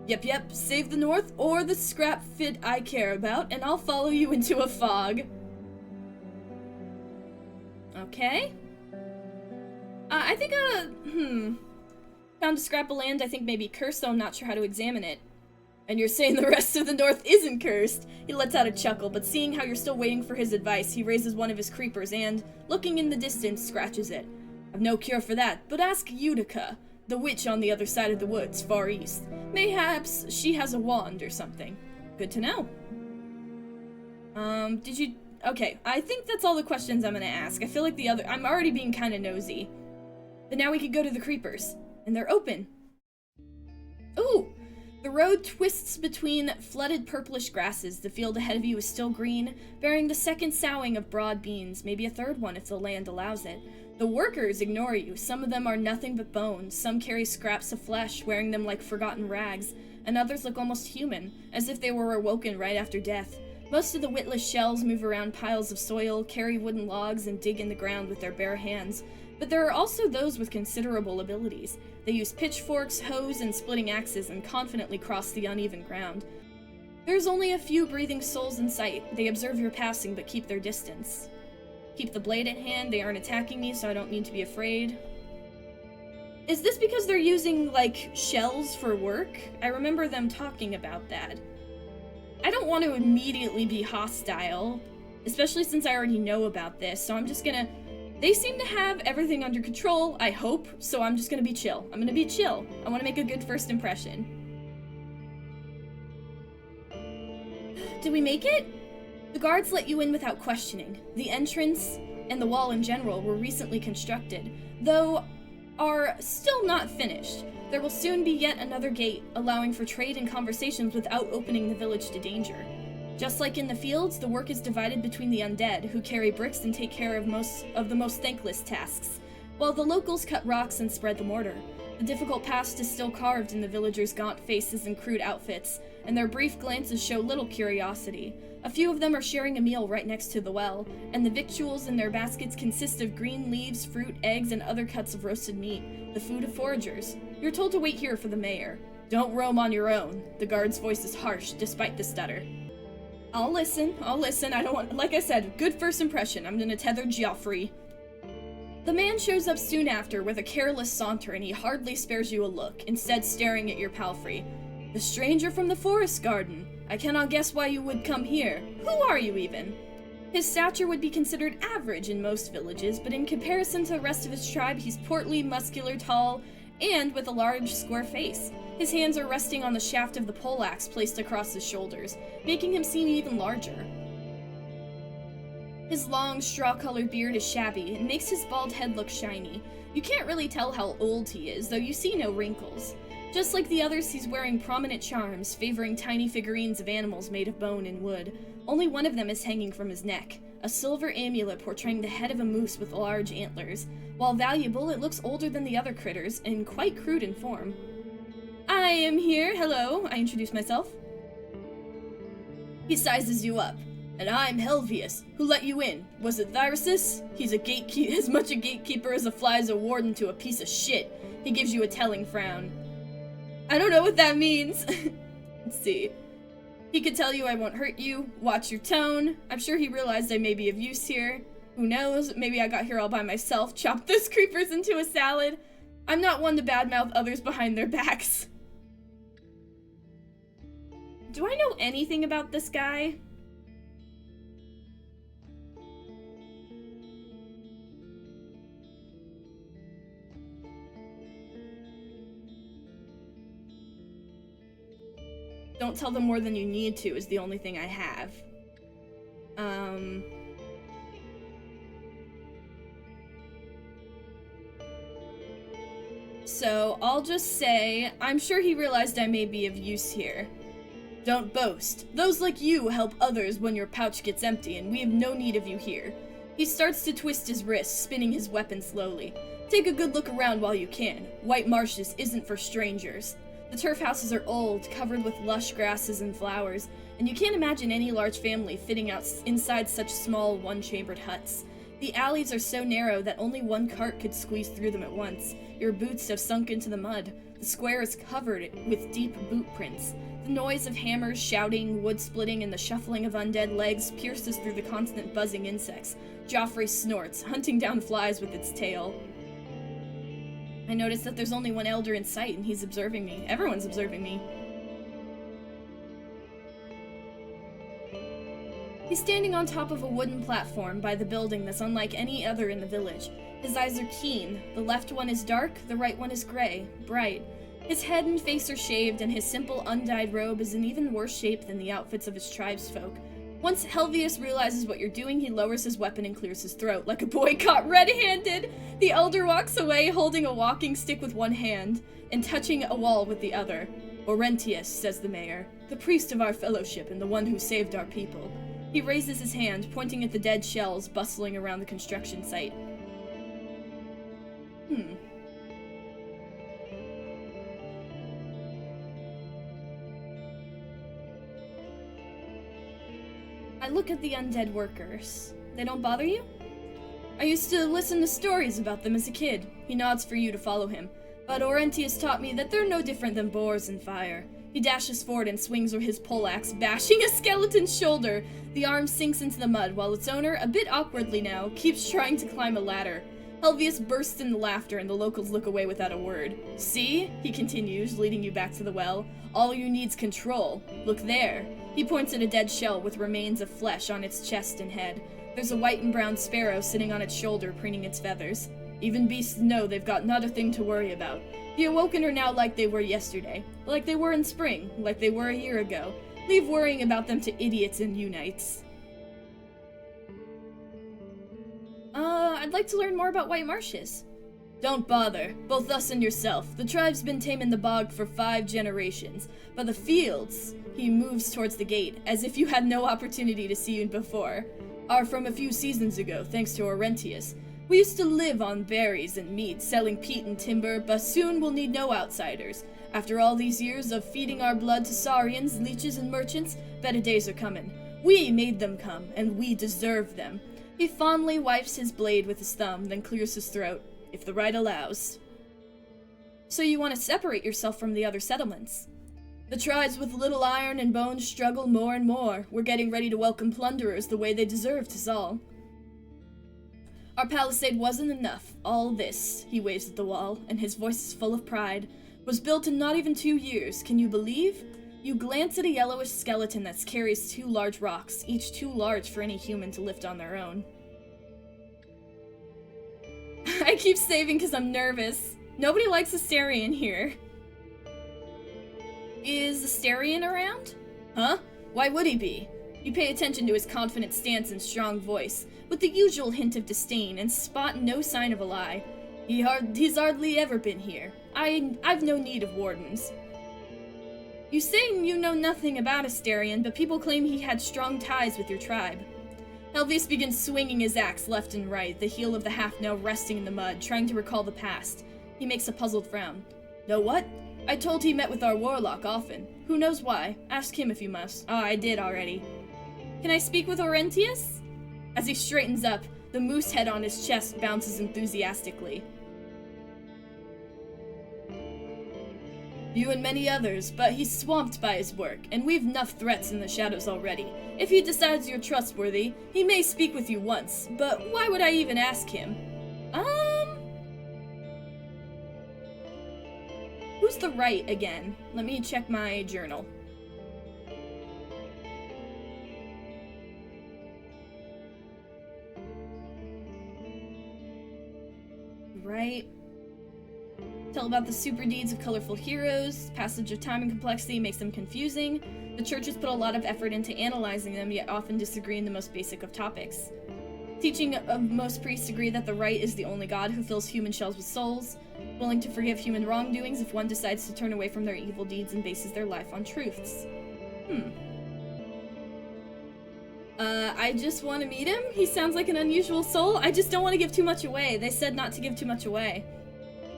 [SPEAKER 1] Yep, save the North or the scrap fit I care about, and I'll follow you into a fog. Okay. I think, found a scrap of land, I think maybe cursed, though I'm not sure how to examine it. And you're saying the rest of the North isn't cursed? He lets out a chuckle, but seeing how you're still waiting for his advice, he raises one of his creepers and, looking in the distance, scratches it. I've no cure for that, but ask Utica, the witch on the other side of the woods, far east. Mayhaps she has a wand or something. Good to know. Okay, I think that's all the questions I'm gonna ask. I feel like I'm already being kinda nosy. But now we could go to the creepers. And they're open. Ooh! The road twists between flooded purplish grasses. The field ahead of you is still green, bearing the second sowing of broad beans, maybe a third one if the land allows it. The workers ignore you. Some of them are nothing but bones. Some carry scraps of flesh, wearing them like forgotten rags, and others look almost human, as if they were awoken right after death. Most of the witless shells move around piles of soil, carry wooden logs, and dig in the ground with their bare hands. But there are also those with considerable abilities. They use pitchforks, hoes, and splitting axes and confidently cross the uneven ground. There's only a few breathing souls in sight. They observe your passing but keep their distance. Keep the blade at hand. They aren't attacking me, so I don't need to be afraid. Is this because they're using, like, shells for work? I remember them talking about that. I don't want to immediately be hostile, especially since I already know about this, so I'm just gonna... They seem to have everything under control, I hope, so I'm just gonna be chill. I'm gonna be chill. I want to make a good first impression. Did we make it? The guards let you in without questioning. The entrance and the wall in general were recently constructed, though are still not finished. There will soon be yet another gate, allowing for trade and conversations without opening the village to danger. Just like in the fields, the work is divided between the undead, who carry bricks and take care of the most thankless tasks, while the locals cut rocks and spread the mortar. The difficult past is still carved in the villagers' gaunt faces and crude outfits, and their brief glances show little curiosity. A few of them are sharing a meal right next to the well, and the victuals in their baskets consist of green leaves, fruit, eggs, and other cuts of roasted meat, the food of foragers. You're told to wait here for the mayor. Don't roam on your own. The guard's voice is harsh, despite the stutter. I'll listen. I don't want... Like I said, good first impression. I'm gonna tether Geoffrey. The man shows up soon after with a careless saunter, and he hardly spares you a look, instead staring at your palfrey. The stranger from the forest garden. I cannot guess why you would come here. Who are you, even? His stature would be considered average in most villages, but in comparison to the rest of his tribe, he's portly, muscular, tall, and with a large, square face. His hands are resting on the shaft of the poleaxe placed across his shoulders, making him seem even larger. His long, straw-colored beard is shabby and makes his bald head look shiny. You can't really tell how old he is, though you see no wrinkles. Just like the others, he's wearing prominent charms, favoring tiny figurines of animals made of bone and wood. Only one of them is hanging from his neck, a silver amulet portraying the head of a moose with large antlers. While valuable, it looks older than the other critters, and quite crude in form. I am here, hello, I introduce myself. He sizes you up. And I'm Helvius. Who let you in? Was it Thyresis? He's as much a gatekeeper as a fly is a warden to a piece of shit. He gives you a telling frown. I don't know what that means. Let's see. He could tell you I won't hurt you. Watch your tone. I'm sure he realized I may be of use here. Who knows? Maybe I got here all by myself. Chopped those creepers into a salad. I'm not one to badmouth others behind their backs. Do I know anything about this guy? Don't tell them more than you need to is the only thing I have. So, I'll just say, I'm sure he realized I may be of use here. Don't boast. Those like you help others when your pouch gets empty, and we have no need of you here. He starts to twist his wrist, spinning his weapon slowly. Take a good look around while you can. White Marshes isn't for strangers. The turf houses are old, covered with lush grasses and flowers, and you can't imagine any large family fitting out inside such small, one-chambered huts. The alleys are so narrow that only one cart could squeeze through them at once. Your boots have sunk into the mud. The square is covered with deep boot prints. The noise of hammers, shouting, wood splitting, and the shuffling of undead legs pierces through the constant buzzing insects. Joffrey snorts, hunting down flies with its tail. I notice that there's only one elder in sight, and he's observing me. Everyone's observing me. He's standing on top of a wooden platform by the building that's unlike any other in the village. His eyes are keen. The left one is dark, the right one is gray, bright. His head and face are shaved, and his simple, undyed robe is in even worse shape than the outfits of his tribesfolk. Once Helvius realizes what you're doing, he lowers his weapon and clears his throat, like a boy caught red-handed. The elder walks away, holding a walking stick with one hand, and touching a wall with the other. Orentius, says the mayor, the priest of our fellowship and the one who saved our people. He raises his hand, pointing at the dead shells bustling around the construction site. I look at the undead workers. They don't bother you? I used to listen to stories about them as a kid. He nods for you to follow him. But Orentius taught me that they're no different than boars in fire. He dashes forward and swings his poleaxe, bashing a skeleton's shoulder. The arm sinks into the mud, while its owner, a bit awkwardly now, keeps trying to climb a ladder. Helvius bursts into laughter, and the locals look away without a word. See? He continues, leading you back to the well. All you need's control. Look there. He points at a dead shell with remains of flesh on its chest and head. There's a white and brown sparrow sitting on its shoulder, preening its feathers. Even beasts know they've got not a thing to worry about. The Awoken are now like they were yesterday, like they were in spring, like they were a year ago. Leave worrying about them to idiots and unites. I'd like to learn more about White Marshes. Don't bother, both us and yourself. The tribe's been taming the bog for 5 generations, but the fields, he moves towards the gate, as if you had no opportunity to see you before, are from a few seasons ago, thanks to Orentius. We used to live on berries and meat, selling peat and timber, but soon we'll need no outsiders. After all these years of feeding our blood to saurians, leeches, and merchants, better days are coming. We made them come, and we deserve them. He fondly wipes his blade with his thumb, then clears his throat. If the right allows. So you want to separate yourself from the other settlements? The tribes with little iron and bones struggle more and more. We're getting ready to welcome plunderers the way they deserve, 'tis all. Our palisade wasn't enough. All this, he waves at the wall, and his voice is full of pride, was built in not even 2 years. Can you believe? You glance at a yellowish skeleton that carries 2 large rocks, each too large for any human to lift on their own. I keep saving because I'm nervous. Nobody likes Asterion here. Is Asterion around? Huh? Why would he be? You pay attention to his confident stance and strong voice, with the usual hint of disdain, and spot no sign of a lie. He's hardly ever been here. I've no need of wardens. You say you know nothing about Asterion, but people claim he had strong ties with your tribe. Helvius begins swinging his axe left and right, the heel of the half-nail resting in the mud, trying to recall the past. He makes a puzzled frown. Know what? I told he met with our warlock often. Who knows why? Ask him if you must. I did already. Can I speak with Orentius? As he straightens up, the moose head on his chest bounces enthusiastically. You and many others, but he's swamped by his work, and we've enough threats in the shadows already. If he decides you're trustworthy, he may speak with you once, but why would I even ask him? Who's the right again? Let me check my journal. Right. Tell about the super deeds of colorful heroes. Passage of time and complexity makes them confusing. The churches put a lot of effort into analyzing them, yet often disagree in the most basic of topics. Teaching of most priests agree that the right is the only god who fills human shells with souls, willing to forgive human wrongdoings if one decides to turn away from their evil deeds and bases their life on truths. I just want to meet him. He sounds like an unusual soul. I just don't want to give too much away. They said not to give too much away.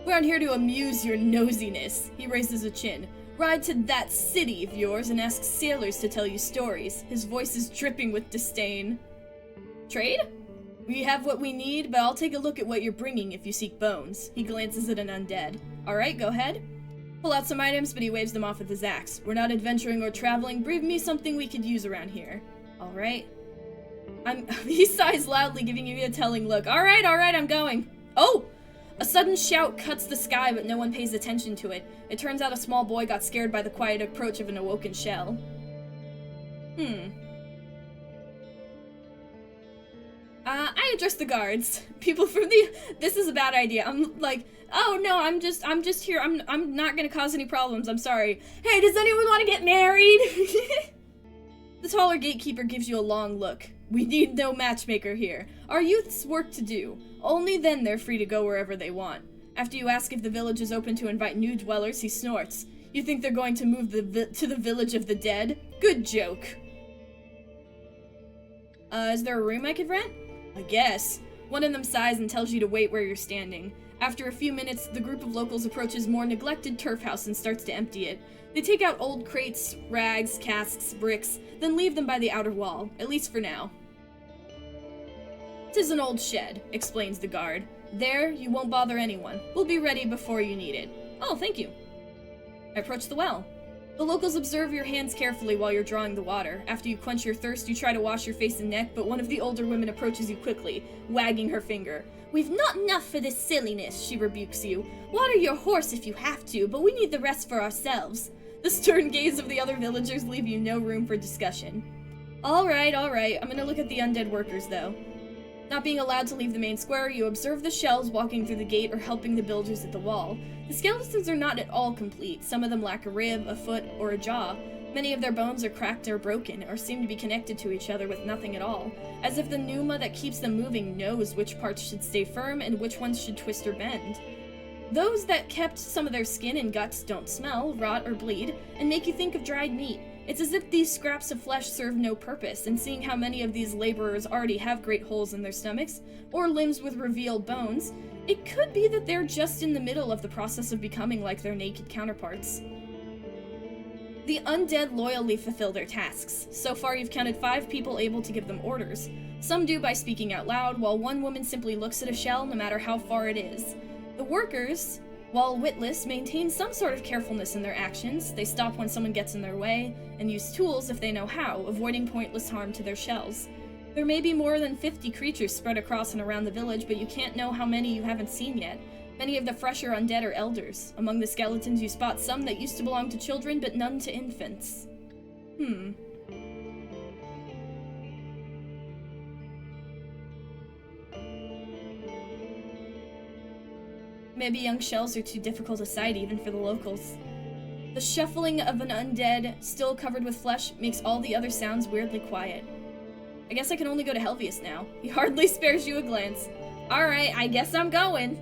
[SPEAKER 1] We're on here to amuse your nosiness. He raises a chin. Ride to that city of yours and ask sailors to tell you stories. His voice is dripping with disdain. Trade? We have what we need, but I'll take a look at what you're bringing if you seek bones. He glances at an undead. Alright, go ahead. Pull out some items, but he waves them off with his axe. We're not adventuring or traveling. Bring me something we could use around here. Alright. He sighs loudly, giving you a telling look. Alright, I'm going. Oh! A sudden shout cuts the sky, but no one pays attention to it. It turns out a small boy got scared by the quiet approach of an awoken shell. I address the guards. People from this is a bad idea. I'm like, oh no, I'm just here. I'm not gonna cause any problems. I'm sorry. Hey, does anyone want to get married? The taller gatekeeper gives you a long look. We need no matchmaker here. Our youth's work to do. Only then they're free to go wherever they want. After you ask if the village is open to invite new dwellers, he snorts. You think they're going to move to the village of the dead? Good joke. Is there a room I could rent? I guess. One of them sighs and tells you to wait where you're standing. After a few minutes, the group of locals approaches more neglected turf house and starts to empty it. They take out old crates, rags, casks, bricks, then leave them by the outer wall, at least for now. "'Tis an old shed," explains the guard. "There, you won't bother anyone. We'll be ready before you need it." "Oh, thank you." I approach the well. The locals observe your hands carefully while you're drawing the water. After you quench your thirst, you try to wash your face and neck, but one of the older women approaches you quickly, wagging her finger. "We've not enough for this silliness," she rebukes you. "Water your horse if you have to, but we need the rest for ourselves." The stern gaze of the other villagers leave you no room for discussion. Alright. I'm gonna look at the undead workers, though. Not being allowed to leave the main square, you observe the shells walking through the gate or helping the builders at the wall. The skeletons are not at all complete. Some of them lack a rib, a foot, or a jaw. Many of their bones are cracked or broken, or seem to be connected to each other with nothing at all, as if the pneuma that keeps them moving knows which parts should stay firm and which ones should twist or bend. Those that kept some of their skin and guts don't smell, rot, or bleed, and make you think of dried meat. It's as if these scraps of flesh serve no purpose, and seeing how many of these laborers already have great holes in their stomachs, or limbs with revealed bones, it could be that they're just in the middle of the process of becoming like their naked counterparts. The undead loyally fulfill their tasks. So far you've counted 5 people able to give them orders. Some do by speaking out loud, while one woman simply looks at a shell no matter how far it is. The workers, while witless, maintain some sort of carefulness in their actions. They stop when someone gets in their way, and use tools if they know how, avoiding pointless harm to their shells. There may be more than 50 creatures spread across and around the village, but you can't know how many you haven't seen yet. Many of the fresher undead are elders. Among the skeletons you spot some that used to belong to children, but none to infants. Maybe young shells are too difficult to sight even for the locals. The shuffling of an undead, still covered with flesh, makes all the other sounds weirdly quiet. I guess I can only go to Helvius now. He hardly spares you a glance. Alright, I guess I'm going.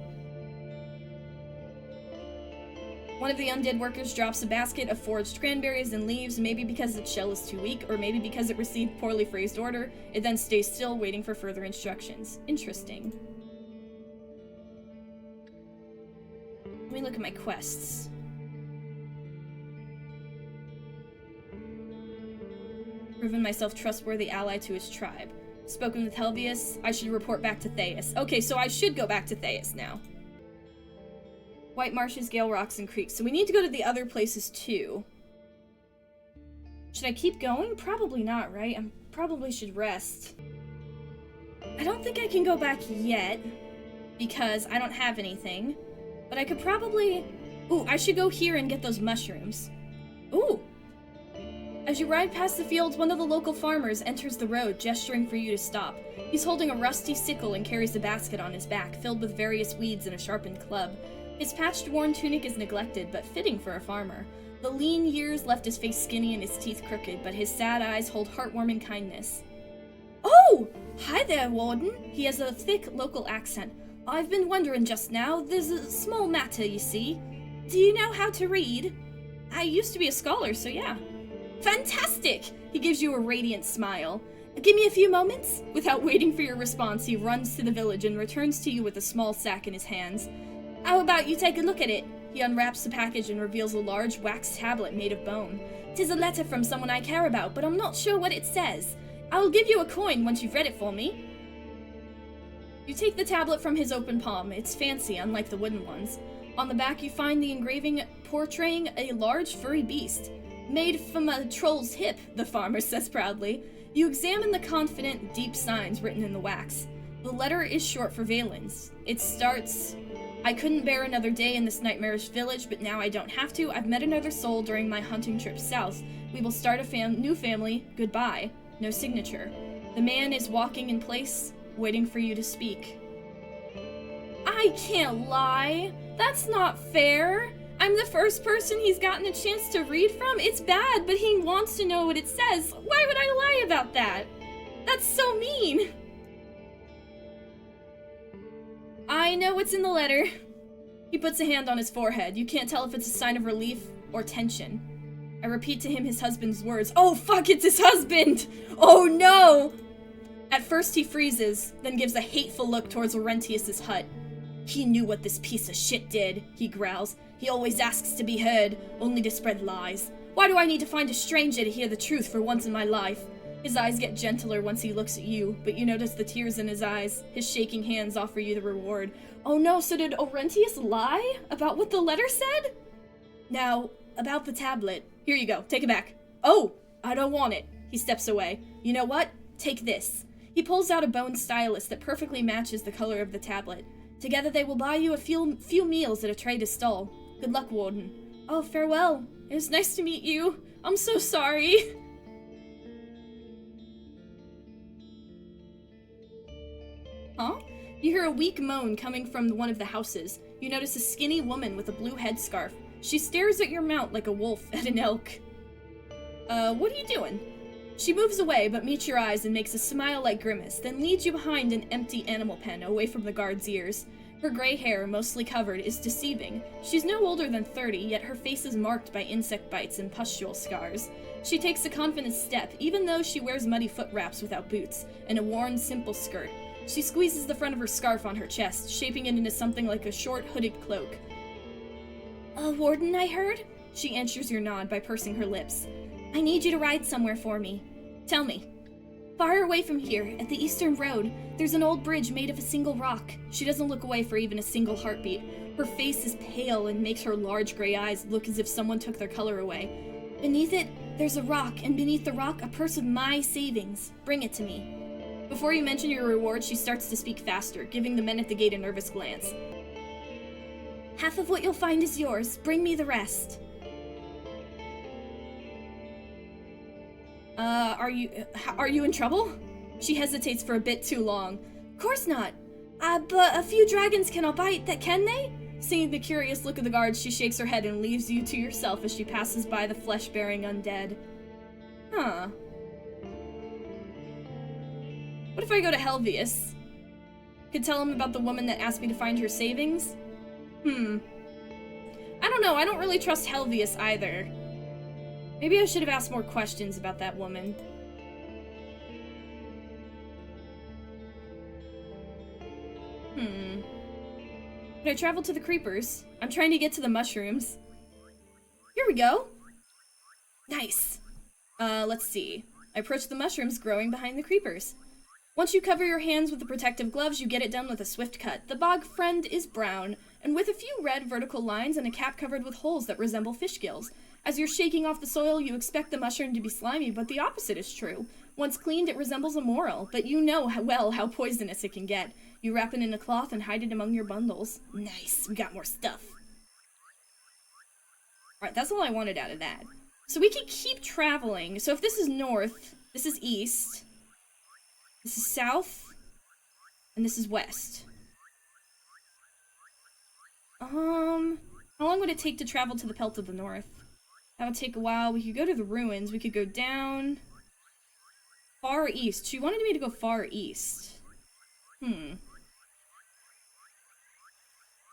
[SPEAKER 1] One of the undead workers drops a basket of foraged cranberries and leaves, maybe because its shell is too weak, or maybe because it received poorly phrased order. It then stays still, waiting for further instructions. Interesting. Let me look at my quests. Proven myself trustworthy ally to his tribe. Spoken with Helvius. I should report back to Theus. Okay, so I should go back to Theus now. White Marshes, Gale Rocks, and Creeks. So we need to go to the other places too. Should I keep going? Probably not, right? I probably should rest. I don't think I can go back yet, because I don't have anything. But I could probably... Ooh, I should go here and get those mushrooms. Ooh! As you ride past the fields, one of the local farmers enters the road, gesturing for you to stop. He's holding a rusty sickle and carries a basket on his back, filled with various weeds and a sharpened club. His patched, worn tunic is neglected, but fitting for a farmer. The lean years left his face skinny and his teeth crooked, but his sad eyes hold heartwarming kindness. Oh! Hi there, Warden. He has a thick local accent. I've been wondering just now, there's a small matter, you see. Do you know how to read? I used to be a scholar, so yeah. Fantastic! He gives you a radiant smile. Give me a few moments? Without waiting for your response, he runs to the village and returns to you with a small sack in his hands. How about you take a look at it? He unwraps the package and reveals a large wax tablet made of bone. 'Tis a letter from someone I care about, but I'm not sure what it says. I'll give you a coin once you've read it for me. You take the tablet from his open palm. It's fancy, unlike the wooden ones. On the back, you find the engraving portraying a large furry beast. Made from a troll's hip, the farmer says proudly. You examine the confident, deep signs written in the wax. The letter is short for Valens. It starts, I couldn't bear another day in this nightmarish village, but now I don't have to. I've met another soul during my hunting trip south. We will start a new family. Goodbye. No signature. The man is walking in place, waiting for you to speak. I can't lie. That's not fair. I'm the first person he's gotten a chance to read from. It's bad, but he wants to know what it says. Why would I lie about that? That's so mean. I know what's in the letter. He puts a hand on his forehead. You can't tell if it's a sign of relief or tension. I repeat to him his husband's words. Oh, fuck, it's his husband! Oh, no! At first he freezes, then gives a hateful look towards Laurentius's hut. He knew what this piece of shit did, he growls. He always asks to be heard, only to spread lies. Why do I need to find a stranger to hear the truth for once in my life? His eyes get gentler once he looks at you, but you notice the tears in his eyes. His shaking hands offer you the reward. Oh no, so did Laurentius lie about what the letter said? Now, about the tablet. Here you go, take it back. Oh, I don't want it. He steps away. You know what? Take this. He pulls out a bone stylus that perfectly matches the color of the tablet. Together they will buy you a few meals at a trader's stall. Good luck, Warden. Oh, farewell. It was nice to meet you. I'm so sorry. Huh? You hear a weak moan coming from one of the houses. You notice a skinny woman with a blue headscarf. She stares at your mount like a wolf at an elk. What are you doing? She moves away, but meets your eyes and makes a smile-like grimace, then leads you behind an empty animal pen, away from the guard's ears. Her gray hair, mostly covered, is deceiving. She's no older than 30, yet her face is marked by insect bites and pustule scars. She takes a confident step, even though she wears muddy foot wraps without boots, and a worn, simple skirt. She squeezes the front of her scarf on her chest, shaping it into something like a short, hooded cloak. Warden, I heard? She answers your nod by pursing her lips. I need you to ride somewhere for me. Tell me. Far away from here, at the eastern road, there's an old bridge made of a single rock. She doesn't look away for even a single heartbeat. Her face is pale and makes her large gray eyes look as if someone took their color away. Beneath it, there's a rock, and beneath the rock, a purse of my savings. Bring it to me. Before you mention your reward, she starts to speak faster, giving the men at the gate a nervous glance. Half of what you'll find is yours. Bring me the rest. Are you in trouble? She hesitates for a bit too long. Of course not. But a few dragons cannot bite, that can they? Seeing the curious look of the guards, she shakes her head and leaves you to yourself as she passes by the flesh-bearing undead. Huh. What if I go to Helvius? Could tell him about the woman that asked me to find her savings? I don't know, I don't really trust Helvius either. Maybe I should have asked more questions about that woman. Could I travel to the creepers? I'm trying to get to the mushrooms. Here we go. Nice. Let's see. I approach the mushrooms growing behind the creepers. Once you cover your hands with the protective gloves, you get it done with a swift cut. The bog friend is brown, and with a few red vertical lines and a cap covered with holes that resemble fish gills. As you're shaking off the soil, you expect the mushroom to be slimy, but the opposite is true. Once cleaned, it resembles a moral, but you know how poisonous it can get. You wrap it in a cloth and hide it among your bundles. Nice, we got more stuff. Alright, that's all I wanted out of that. So we can keep traveling. So if this is north, this is east, this is south, and this is west. How long would it take to travel to the Pelt of the North? That would take a while. We could go to the ruins. We could go down. Far east. She wanted me to go far east.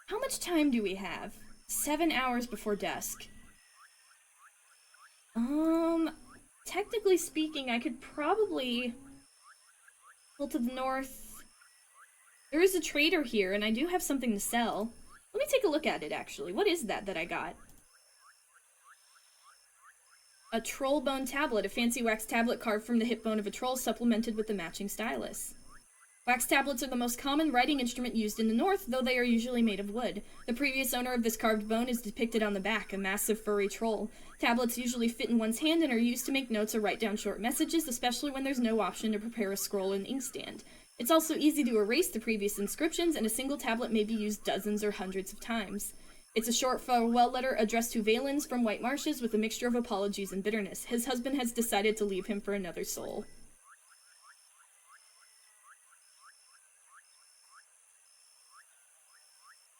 [SPEAKER 1] How much time do we have? 7 hours before dusk. Technically speaking, I could probably pull to the north. There is a trader here, and I do have something to sell. Let me take a look at it, actually. What is that I got? A troll bone tablet, a fancy wax tablet carved from the hip bone of a troll, supplemented with the matching stylus. Wax tablets are the most common writing instrument used in the north, though they are usually made of wood. The previous owner of this carved bone is depicted on the back, a massive furry troll. Tablets usually fit in one's hand and are used to make notes or write down short messages, especially when there's no option to prepare a scroll and inkstand. It's also easy to erase the previous inscriptions, and a single tablet may be used dozens or hundreds of times. It's a short farewell letter addressed to Valens from White Marshes with a mixture of apologies and bitterness. His husband has decided to leave him for another soul.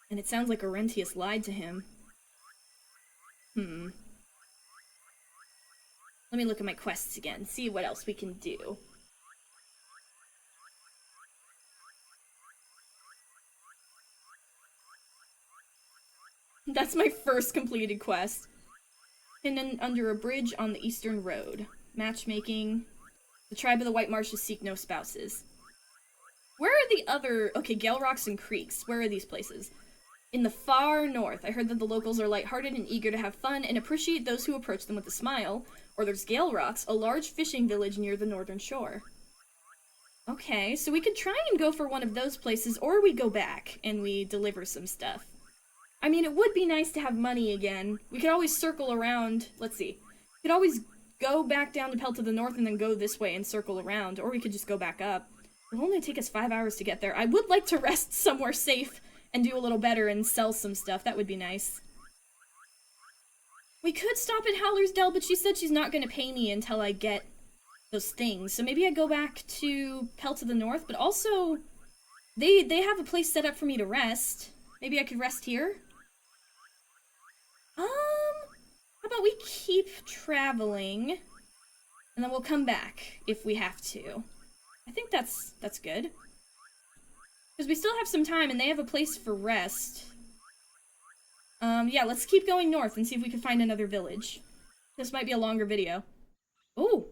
[SPEAKER 1] And it sounds like Orentius lied to him. Let me look at my quests again, see what else we can do. That's my first completed quest. Hidden under a bridge on the Eastern Road. Matchmaking. The tribe of the White Marshes seek no spouses. Where are the other... Okay, Gale Rocks and Creeks. Where are these places? In the far north, I heard that the locals are lighthearted and eager to have fun and appreciate those who approach them with a smile. Or there's Gale Rocks, a large fishing village near the northern shore. Okay, so we could try and go for one of those places, or we go back and we deliver some stuff. I mean, it would be nice to have money again. We could always circle around. Let's see. We could always go back down to Pell to the north and then go this way and circle around, or we could just go back up. It'll only take us 5 hours to get there. I would like to rest somewhere safe and do a little better and sell some stuff. That would be nice. We could stop at Howler's Dell, but she said she's not going to pay me until I get those things. So maybe I go back to Pell to the north, but also they have a place set up for me to rest. Maybe I could rest here? How about we keep traveling, and then we'll come back if we have to. I think that's good. Because we still have some time, and they have a place for rest. Yeah, let's keep going north and see if we can find another village. This might be a longer video. Ooh!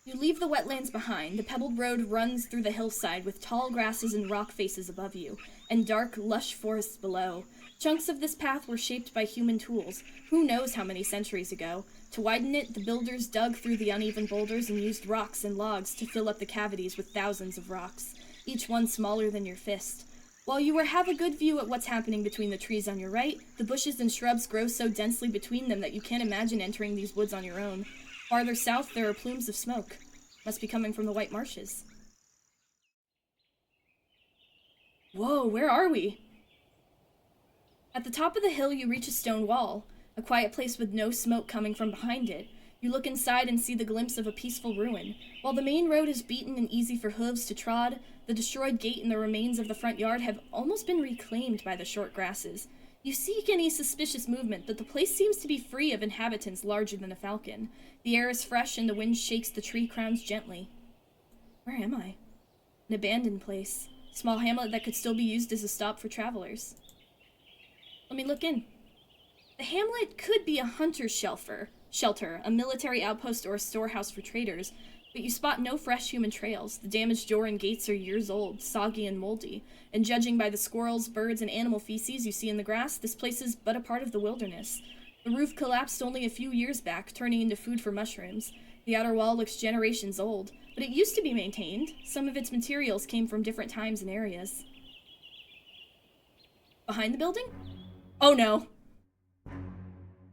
[SPEAKER 1] You leave the wetlands behind. The pebbled road runs through the hillside with tall grasses and rock faces above you, and dark, lush forests below. Chunks of this path were shaped by human tools, who knows how many centuries ago. To widen it, the builders dug through the uneven boulders and used rocks and logs to fill up the cavities with thousands of rocks, each one smaller than your fist. While you have a good view at what's happening between the trees on your right, the bushes and shrubs grow so densely between them that you can't imagine entering these woods on your own. Farther south, there are plumes of smoke. Must be coming from the White Marshes. Whoa, where are we? At the top of the hill, you reach a stone wall, a quiet place with no smoke coming from behind it. You look inside and see the glimpse of a peaceful ruin. While the main road is beaten and easy for hooves to trod, the destroyed gate and the remains of the front yard have almost been reclaimed by the short grasses. You seek any suspicious movement, but the place seems to be free of inhabitants larger than a falcon. The air is fresh and the wind shakes the tree crowns gently. Where am I? An abandoned place. A small hamlet that could still be used as a stop for travelers. Let me look in. The hamlet could be a hunter's shelter, a military outpost, or a storehouse for traders, but you spot no fresh human trails. The damaged door and gates are years old, soggy and moldy, and judging by the squirrels, birds, and animal feces you see in the grass, this place is but a part of the wilderness. The roof collapsed only a few years back, turning into food for mushrooms. The outer wall looks generations old, but it used to be maintained. Some of its materials came from different times and areas. Behind the building? Oh no.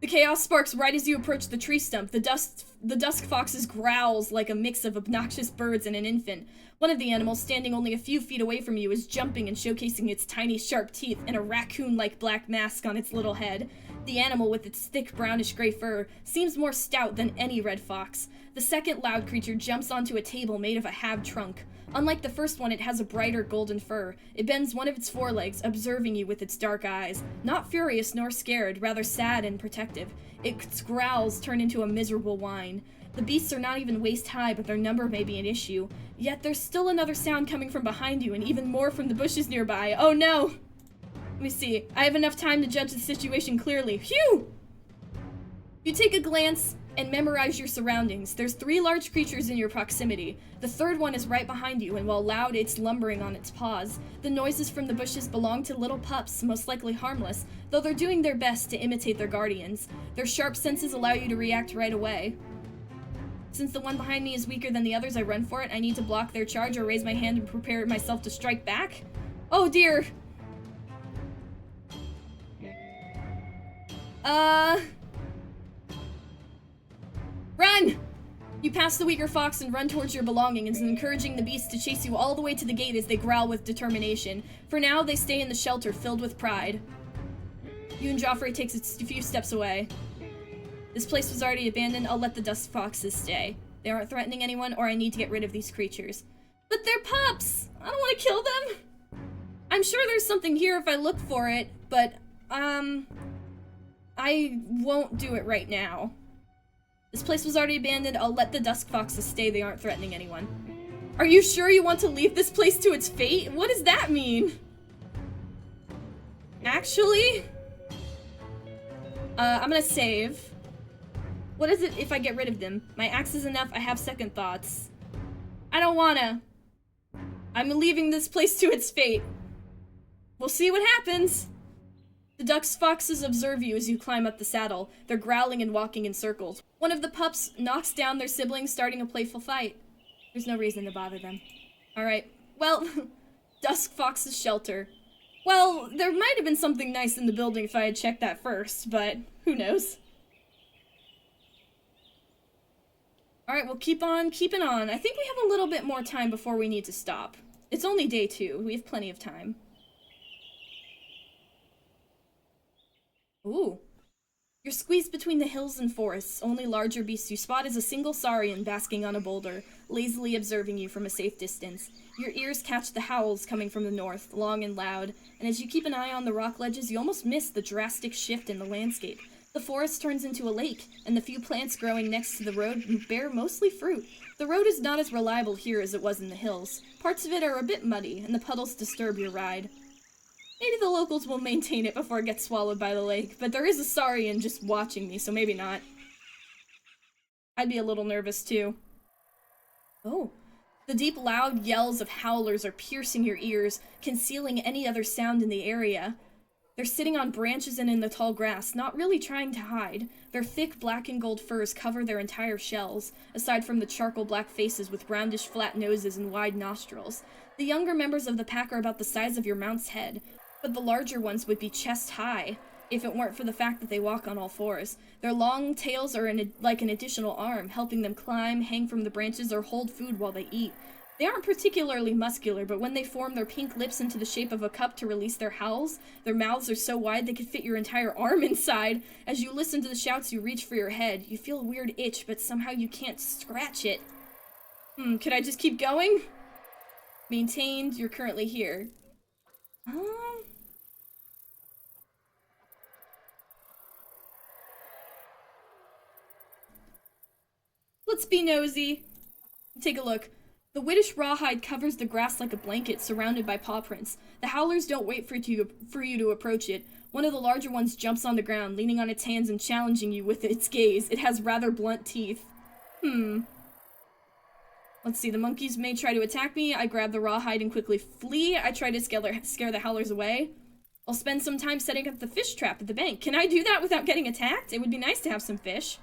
[SPEAKER 1] The chaos sparks right as you approach the tree stump. The dusk fox's growls like a mix of obnoxious birds and an infant. One of the animals, standing only a few feet away from you, is jumping and showcasing its tiny, sharp teeth and a raccoon-like black mask on its little head. The animal, with its thick brownish-gray fur, seems more stout than any red fox. The second loud creature jumps onto a table made of a halved trunk. Unlike the first one, it has a brighter golden fur. It bends one of its forelegs, observing you with its dark eyes. Not furious nor scared, rather sad and protective. Its growls turn into a miserable whine. The beasts are not even waist high, but their number may be an issue. Yet there's still another sound coming from behind you, and even more from the bushes nearby. Oh no! Let me see. I have enough time to judge the situation clearly. Phew! You take a glance and memorize your surroundings. There's 3 large creatures in your proximity. The third one is right behind you, and while loud, it's lumbering on its paws. The noises from the bushes belong to little pups, most likely harmless, though they're doing their best to imitate their guardians. Their sharp senses allow you to react right away. Since the one behind me is weaker than the others, I run for it. I need to block their charge or raise my hand and prepare myself to strike back. Oh dear! Run! You pass the weaker fox and run towards your belongings, encouraging the beasts to chase you all the way to the gate as they growl with determination. For now, they stay in the shelter, filled with pride. You and Joffrey takes a few steps away. This place was already abandoned. I'll let the dusk foxes stay. They aren't threatening anyone, or I need to get rid of these creatures. But they're pups! I don't want to kill them! I'm sure there's something here if I look for it, but, I won't do it right now. This place was already abandoned. I'll let the dusk foxes stay. They aren't threatening anyone. Are you sure you want to leave this place to its fate? What does that mean? Actually, I'm gonna save. What is it if I get rid of them? My axe is enough. I have second thoughts. I don't wanna. I'm leaving this place to its fate. We'll see what happens. The dusk foxes observe you as you climb up the saddle. They're growling and walking in circles. One of the pups knocks down their siblings, starting a playful fight. There's no reason to bother them. Alright, well, dusk fox's shelter. Well, there might have been something nice in the building if I had checked that first, but who knows? Alright, we'll keep on keeping on. I think we have a little bit more time before we need to stop. It's only day 2. We have plenty of time. Ooh. You're squeezed between the hills and forests. Only larger beasts you spot is a single saurian basking on a boulder, lazily observing you from a safe distance. Your ears catch the howls coming from the north, long and loud, and as you keep an eye on the rock ledges, you almost miss the drastic shift in the landscape. The forest turns into a lake, and the few plants growing next to the road bear mostly fruit. The road is not as reliable here as it was in the hills. Parts of it are a bit muddy, and the puddles disturb your ride. Maybe the locals will maintain it before it gets swallowed by the lake, but there is a saurian just watching me, so maybe not. I'd be a little nervous, too. Oh. The deep, loud yells of howlers are piercing your ears, concealing any other sound in the area. They're sitting on branches and in the tall grass, not really trying to hide. Their thick black and gold furs cover their entire shells, aside from the charcoal black faces with roundish flat noses and wide nostrils. The younger members of the pack are about the size of your mount's head, but the larger ones would be chest high, if it weren't for the fact that they walk on all fours. Their long tails are like an additional arm, helping them climb, hang from the branches, or hold food while they eat. They aren't particularly muscular, but when they form their pink lips into the shape of a cup to release their howls, their mouths are so wide they could fit your entire arm inside. As you listen to the shouts, you reach for your head. You feel a weird itch, but somehow you can't scratch it. Could I just keep going? Maintained, you're currently here. Let's be nosy. Take a look. The whitish rawhide covers the grass like a blanket, surrounded by paw prints. The howlers don't wait for you to approach it. One of the larger ones jumps on the ground, leaning on its hands and challenging you with its gaze. It has rather blunt teeth. Let's see, the monkeys may try to attack me. I grab the rawhide and quickly flee. I try to scare the howlers away. I'll spend some time setting up the fish trap at the bank. Can I do that without getting attacked? It would be nice to have some fish.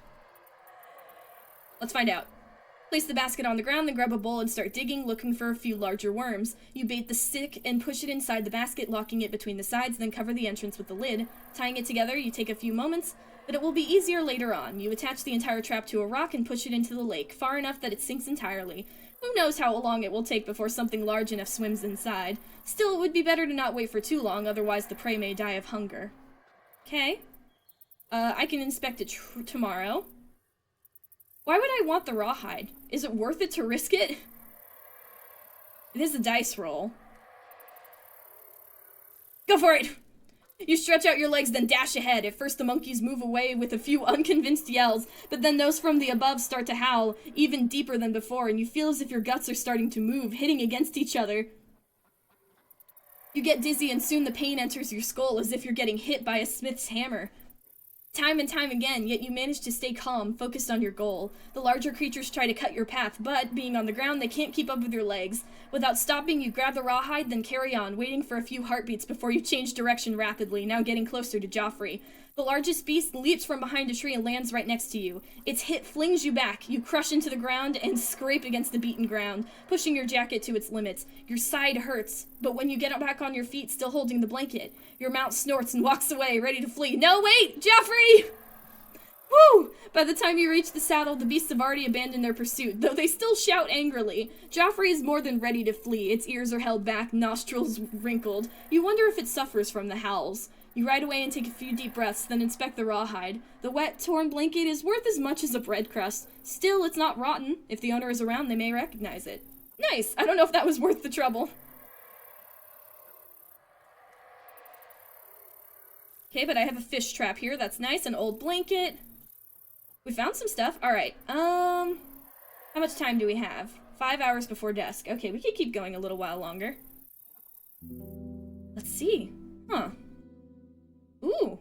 [SPEAKER 1] Let's find out. Place the basket on the ground, then grab a bowl and start digging, looking for a few larger worms. You bait the stick and push it inside the basket, locking it between the sides, then cover the entrance with the lid. Tying it together, you take a few moments, but it will be easier later on. You attach the entire trap to a rock and push it into the lake, far enough that it sinks entirely. Who knows how long it will take before something large enough swims inside. Still, it would be better to not wait for too long, otherwise the prey may die of hunger. Okay. I can inspect it tomorrow. Why would I want the rawhide? Is it worth it to risk it? It is a dice roll. Go for it! You stretch out your legs, then dash ahead. At first, the monkeys move away with a few unconvinced yells, but then those from the above start to howl, even deeper than before, and you feel as if your guts are starting to move, hitting against each other. You get dizzy, and soon the pain enters your skull as if you're getting hit by a smith's hammer. Time and time again, yet you manage to stay calm, focused on your goal. The larger creatures try to cut your path, but, being on the ground, they can't keep up with your legs. Without stopping, you grab the rawhide, then carry on, waiting for a few heartbeats before you change direction rapidly, now getting closer to Joffrey. The largest beast leaps from behind a tree and lands right next to you. Its hit flings you back. You crush into the ground and scrape against the beaten ground, pushing your jacket to its limits. Your side hurts, but when you get back on your feet, still holding the blanket, your mount snorts and walks away, ready to flee. No, wait! Joffrey! Woo! By the time you reach the saddle, the beasts have already abandoned their pursuit, though they still shout angrily. Joffrey is more than ready to flee. Its ears are held back, nostrils wrinkled. You wonder if it suffers from the howls. You ride away and take a few deep breaths, then inspect the rawhide. The wet, torn blanket is worth as much as a bread crust. Still, it's not rotten. If the owner is around, they may recognize it. Nice! I don't know if that was worth the trouble. Okay, but I have a fish trap here. That's nice. An old blanket. We found some stuff. Alright, how much time do we have? 5 hours before dusk. Okay, we can keep going a little while longer. Let's see. Huh. Ooh.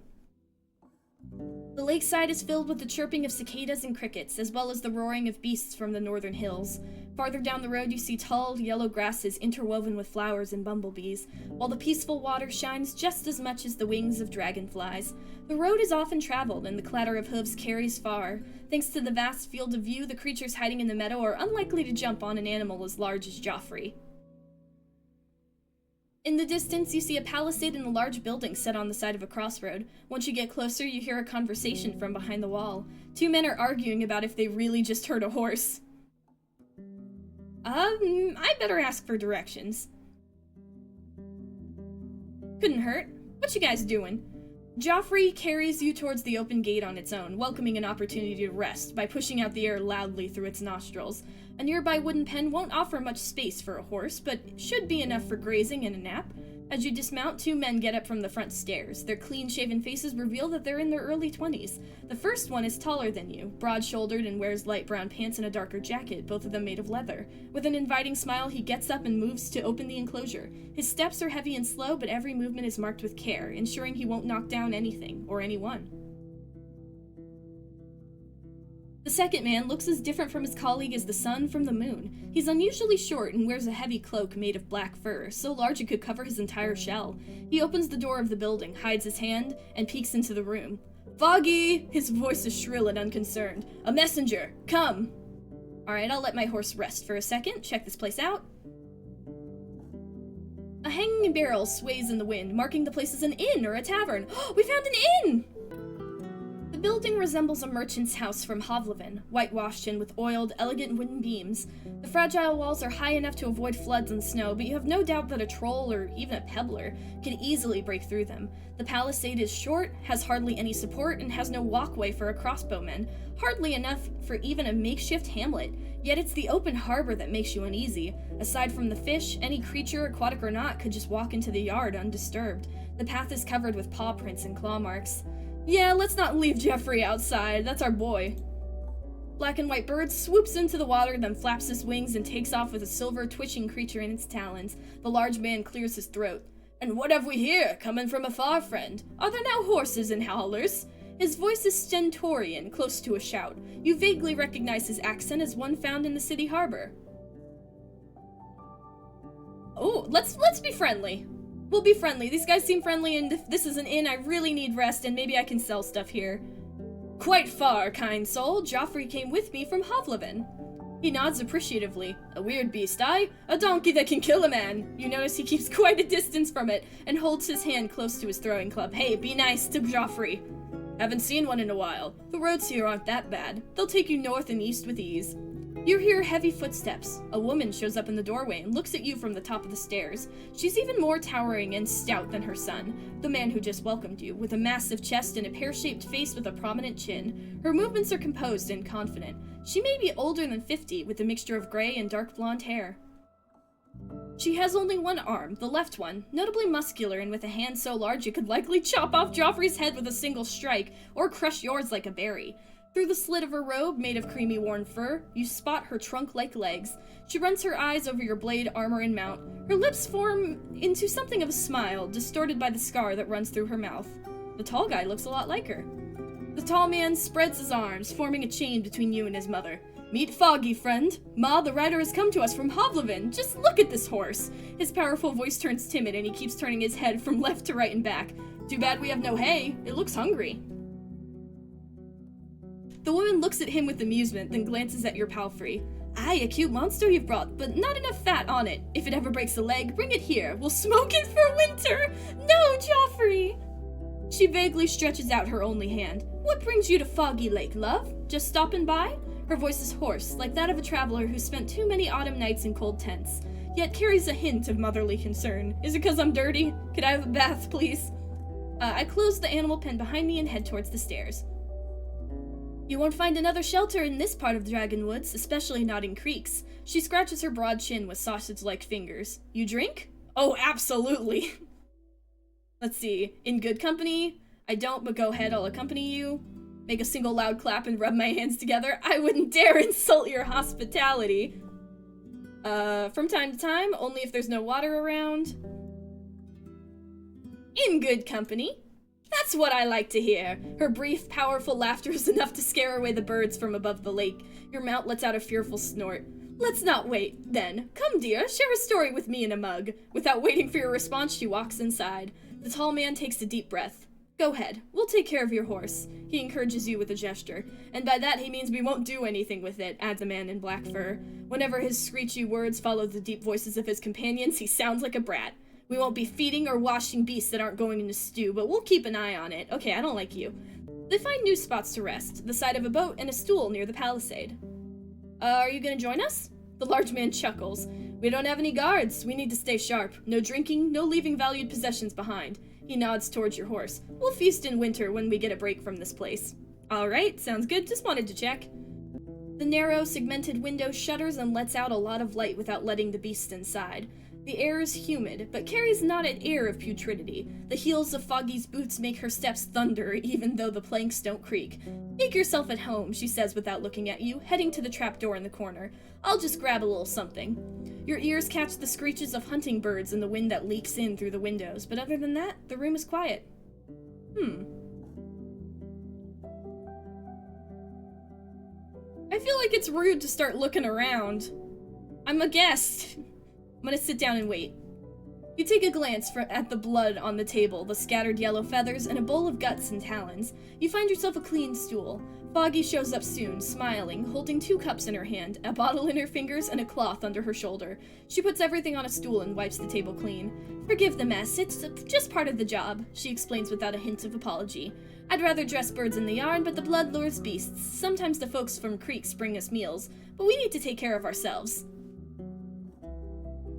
[SPEAKER 1] The lakeside is filled with the chirping of cicadas and crickets, as well as the roaring of beasts from the northern hills. Farther down the road you see tall, yellow grasses interwoven with flowers and bumblebees, while the peaceful water shines just as much as the wings of dragonflies. The road is often traveled, and the clatter of hooves carries far. Thanks to the vast field of view, the creatures hiding in the meadow are unlikely to jump on an animal as large as Joffrey. In the distance, you see a palisade and a large building set on the side of a crossroad. Once you get closer, you hear a conversation from behind the wall. Two men are arguing about if they really just heard a horse. I better ask for directions. Couldn't hurt. What you guys doing? Joffrey carries you towards the open gate on its own, welcoming an opportunity to rest by pushing out the air loudly through its nostrils. A nearby wooden pen won't offer much space for a horse, but should be enough for grazing and a nap. As you dismount, two men get up from the front stairs. Their clean-shaven faces reveal that they're in their early 20s. The first one is taller than you, broad-shouldered and wears light brown pants and a darker jacket, both of them made of leather. With an inviting smile, he gets up and moves to open the enclosure. His steps are heavy and slow, but every movement is marked with care, ensuring he won't knock down anything, or anyone. The second man looks as different from his colleague as the sun from the moon. He's unusually short and wears a heavy cloak made of black fur, so large it could cover his entire shell. He opens the door of the building, hides his hand, and peeks into the room. "Foggy!" His voice is shrill and unconcerned. "A messenger! Come!" Alright, I'll let my horse rest for a second, check this place out. A hanging barrel sways in the wind, marking the place as an inn or a tavern. We found an inn! The building resembles a merchant's house from Hovlevin, whitewashed and with oiled, elegant wooden beams. The fragile walls are high enough to avoid floods and snow, but you have no doubt that a troll or even a pebbler could easily break through them. The palisade is short, has hardly any support, and has no walkway for a crossbowman, hardly enough for even a makeshift hamlet. Yet it's the open harbor that makes you uneasy. Aside from the fish, any creature, aquatic or not, could just walk into the yard undisturbed. The path is covered with paw prints and claw marks. Yeah, let's not leave Joffrey outside. That's our boy. Black and white bird swoops into the water, then flaps his wings and takes off with a silver twitching creature in its talons. The large man clears his throat. "And what have we here, coming from afar, friend? Are there no horses and howlers?" His voice is stentorian, close to a shout. You vaguely recognize his accent as one found in the city harbor. Oh, let's be friendly. We'll be friendly. These guys seem friendly, and if this is an inn, I really need rest, and maybe I can sell stuff here. "Quite far, kind soul. Joffrey came with me from Hovlevin." He nods appreciatively. "A weird beast, aye? A donkey that can kill a man." You notice he keeps quite a distance from it, and holds his hand close to his throwing club. "Hey, be nice to Joffrey." "Haven't seen one in a while. The roads here aren't that bad. They'll take you north and east with ease." You hear heavy footsteps. A woman shows up in the doorway and looks at you from the top of the stairs. She's even more towering and stout than her son, the man who just welcomed you, with a massive chest and a pear-shaped face with a prominent chin. Her movements are composed and confident. She may be older than 50, with a mixture of gray and dark blonde hair. She has only one arm, the left one, notably muscular and with a hand so large it could likely chop off Joffrey's head with a single strike, or crush yours like a berry. Through the slit of her robe, made of creamy worn fur, you spot her trunk-like legs. She runs her eyes over your blade, armor, and mount. Her lips form into something of a smile, distorted by the scar that runs through her mouth. The tall guy looks a lot like her. The tall man spreads his arms, forming a chain between you and his mother. Meet Foggy, friend. Ma, the rider has come to us from Hovlevin. Just look at this horse. His powerful voice turns timid, and he keeps turning his head from left to right and back. Too bad we have no hay. It looks hungry. The woman looks at him with amusement, then glances at your palfrey. Aye, a cute monster you've brought, but not enough fat on it. If it ever breaks a leg, bring it here. We'll smoke it for winter. No, Joffrey! She vaguely stretches out her only hand. What brings you to Foggy Lake, love? Just stopping by? Her voice is hoarse, like that of a traveler who spent too many autumn nights in cold tents, yet carries a hint of motherly concern. Is it 'cause I'm dirty? Could I have a bath, please? I close the animal pen behind me and head towards the stairs. You won't find another shelter in this part of Dragonwoods, especially not in creeks. She scratches her broad chin with sausage-like fingers. You drink? Oh, absolutely! Let's see. In good company? I don't, but go ahead, I'll accompany you. Make a single loud clap and rub my hands together. I wouldn't dare insult your hospitality. From time to time, only if there's no water around. In good company. That's what I like to hear. Her brief, powerful laughter is enough to scare away the birds from above the lake. Your mount lets out a fearful snort. Let's not wait, then. Come, dear, share a story with me in a mug. Without waiting for your response, she walks inside. The tall man takes a deep breath. Go ahead. We'll take care of your horse. He encourages you with a gesture. And by that he means we won't do anything with it, adds a man in black fur. Whenever his screechy words follow the deep voices of his companions, he sounds like a brat. We won't be feeding or washing beasts that aren't going into stew, but we'll keep an eye on it. Okay, I don't like you. They find new spots to rest, the side of a boat and a stool near the palisade. Are you gonna join us? The large man chuckles. We don't have any guards. We need to stay sharp. No drinking, no leaving valued possessions behind. He nods towards your horse. We'll feast in winter when we get a break from this place. Alright, sounds good. Just wanted to check. The narrow, segmented window shutters and lets out a lot of light without letting the beast inside. The air is humid, but carries not an air of putridity. The heels of Foggy's boots make her steps thunder, even though the planks don't creak. Make yourself at home, she says without looking at you, heading to the trapdoor in the corner. I'll just grab a little something. Your ears catch the screeches of hunting birds and the wind that leaks in through the windows, but other than that, the room is quiet. I feel like it's rude to start looking around. I'm a guest. I'm gonna sit down and wait. You take a glance at the blood on the table, the scattered yellow feathers, and a bowl of guts and talons. You find yourself a clean stool. Foggy shows up soon, smiling, holding 2 cups in her hand, a bottle in her fingers, and a cloth under her shoulder. She puts everything on a stool and wipes the table clean. Forgive the mess, it's just part of the job, she explains without a hint of apology. I'd rather dress birds in the yard, but the blood lures beasts. Sometimes the folks from creeks bring us meals, but we need to take care of ourselves.